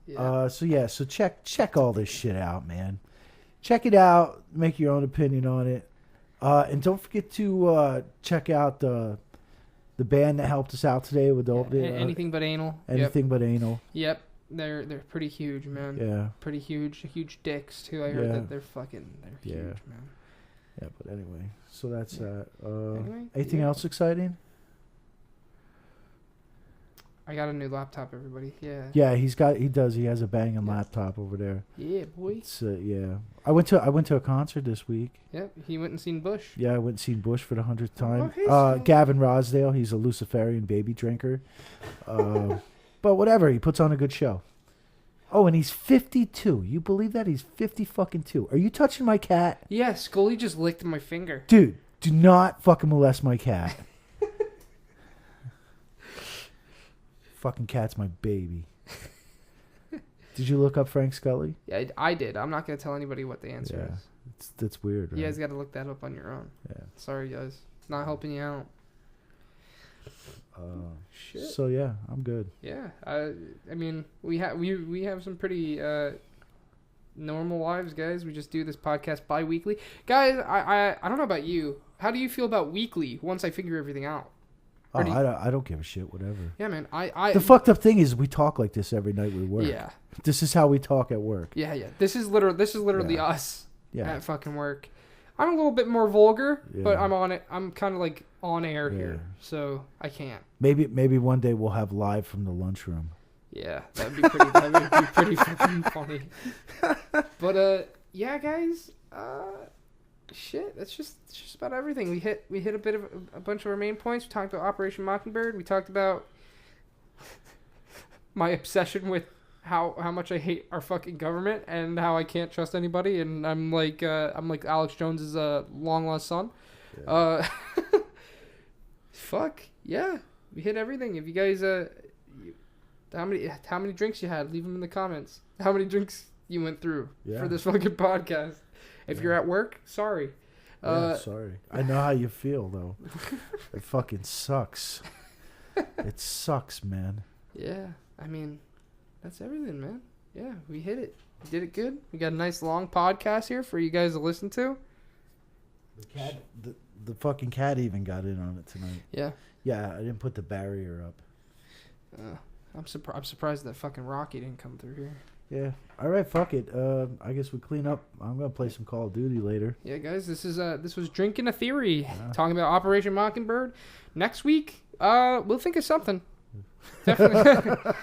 Yeah. So check all this shit out, man. Check it out. Make your own opinion on it. And don't forget to check out the band that helped us out today with Anything But Anal. Anything But Anal. Yep. They're pretty huge, man. Yeah. Pretty huge dicks too. I heard that they're huge, man. Yeah, but anyway, so that's that. Anyway, Anything else exciting? I got a new laptop, everybody. Yeah. Yeah, he has a banging laptop over there. Yeah, boy. It's yeah. I went to a concert this week. Yep, he went and seen Bush. Yeah, I went and seen Bush for the 100th time. Oh, Gavin Rosdale, he's a Luciferian baby drinker. But whatever, he puts on a good show. Oh, and he's 52. You believe that? He's 50 fucking 2. Are you touching my cat? Yeah, Scully just licked my finger. Dude, do not fucking molest my cat. Fucking cat's my baby. Did you look up Frank Scully? Yeah, I did. I'm not going to tell anybody what the answer is. That's weird, right? You guys got to look that up on your own. Yeah. Sorry, guys. Not helping you out. Shit. So yeah, I'm good. Yeah. I mean, we have some pretty normal lives, guys. We just do this podcast bi-weekly. Guys, I don't know about you. How do you feel about weekly once I figure everything out? Oh, I don't give a shit. Whatever. Yeah, man. The fucked up thing is we talk like this every night we work. Yeah. This is how we talk at work. Yeah. This is literally us Yeah. at fucking work. I'm a little bit more vulgar, Yeah. but I'm on it. I'm kind of like on air here, so I can't. Maybe one day we'll have live from the lunchroom. Yeah, that'd be pretty fucking funny. But yeah, guys. Shit, that's just about everything. We hit a bit of a bunch of our main points. We talked about Operation Mockingbird. We talked about my obsession with how much I hate our fucking government and how I can't trust anybody. And I'm like Alex Jones's long lost son. Yeah. Fuck yeah, we hit everything. If you guys how many drinks you had? Leave them in the comments. How many drinks you went through for this fucking podcast? If you're at work, sorry. Sorry. I know how you feel, though. It fucking sucks. It sucks, man. Yeah, I mean, that's everything, man. Yeah, we hit it. We did it good. We got a nice long podcast here for you guys to listen to. The fucking cat even got in on it tonight. Yeah. Yeah, I didn't put the barrier up. I'm surprised that fucking Rocky didn't come through here. Yeah. All right, fuck it. I guess we clean up. I'm gonna play some Call of Duty later. Yeah, guys, this was Drinking a Theory, talking about Operation Mockingbird. Next week, we'll think of something. Definitely.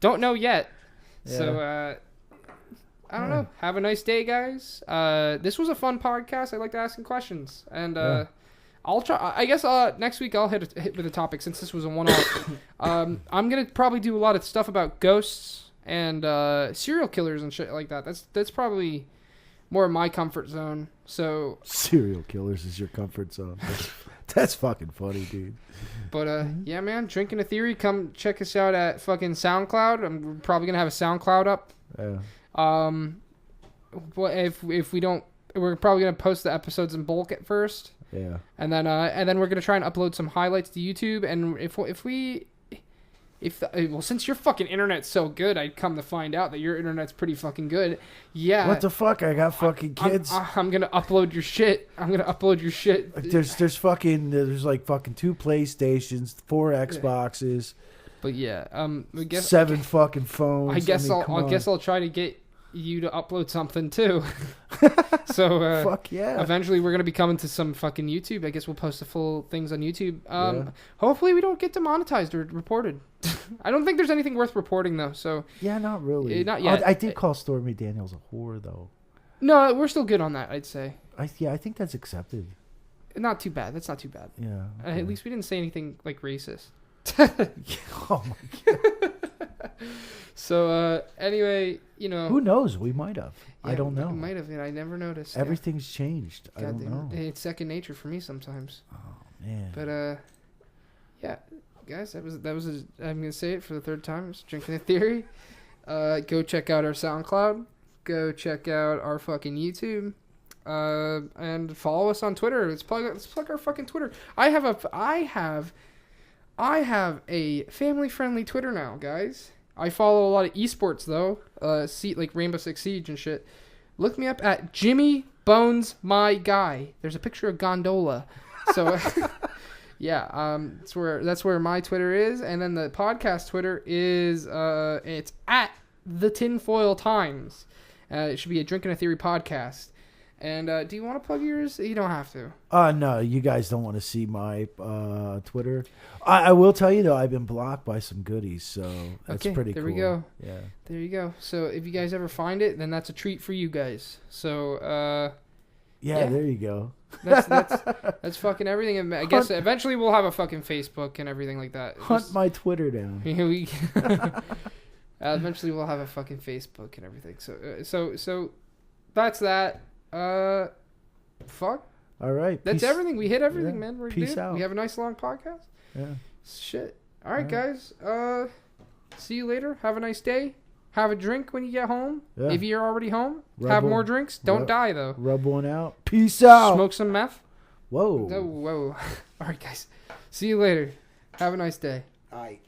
Don't know yet. Yeah. So I don't know. Have a nice day, guys. This was a fun podcast. I liked asking questions, and I'll try. I guess next week I'll hit with a topic since this was a one-off. I'm gonna probably do a lot of stuff about ghosts and serial killers and shit like that. That's probably more of my comfort zone. So serial killers is your comfort zone. That's fucking funny, dude. But yeah, man, Drinking a Theory. Come check us out at fucking SoundCloud. I'm probably gonna have a SoundCloud up. Yeah. But if we don't, we're probably gonna post the episodes in bulk at first. Yeah. And then we're gonna try and upload some highlights to YouTube. And well, since your fucking internet's so good, I'd come to find out that your internet's pretty fucking good. Yeah. What the fuck? I got fucking kids. I'm gonna upload your shit. There's like fucking 2 PlayStations, 4 Xboxes. But yeah, I guess 7 fucking phones. I guess I'll try to get you to upload something too. So fuck yeah. Eventually we're gonna be coming to some fucking YouTube. I guess we'll post the full things on YouTube. Hopefully we don't get demonetized or reported. I don't think there's anything worth reporting though. So yeah, not really. Not yet. I did call Stormy Daniels a whore though. No, we're still good on that. I'd say. I think that's accepted. Not too bad. That's not too bad. Yeah. Okay. At least we didn't say anything like racist. Oh my god. So anyway, you know, who knows? We might have. Yeah, I don't know. We might have. I never noticed. Everything's changed. I don't know. It's second nature for me sometimes. Oh man. But yeah, guys, that was. I'm gonna say it for the third time. It's Drinking a Theory. Go check out our SoundCloud. Go check out our fucking YouTube. And follow us on Twitter. Let's plug our fucking Twitter. I have a family-friendly Twitter now, guys. I follow a lot of esports though, like Rainbow Six Siege and shit. Look me up at Jimmy Bones My Guy. There's a picture of Gondola. So yeah, that's where my Twitter is, and then the podcast Twitter is it's at the Tinfoil Times. It should be a Drinking a Theory podcast. And do you want to plug yours? You don't have to. No, you guys don't want to see my Twitter. I will tell you though, I've been blocked by some goodies, so that's pretty cool. There we go. Yeah. There you go. So if you guys ever find it, then that's a treat for you guys. So yeah, there you go. That's fucking everything. And I guess eventually we'll have a fucking Facebook and everything like that. Hunt my Twitter down. Eventually we'll have a fucking Facebook and everything. So that's that. Fuck. All right. That's everything. We hit everything, man. We're Peace good. out. We have a nice long podcast. Yeah. Shit. All right, guys. See you later. Have a nice day. Have a drink when you get home. Yeah. If you're already home, have more drinks. Don't die, though. Rub one out. Peace out. Smoke some meth. Whoa. Whoa. All right, guys. See you later. Have a nice day. All right.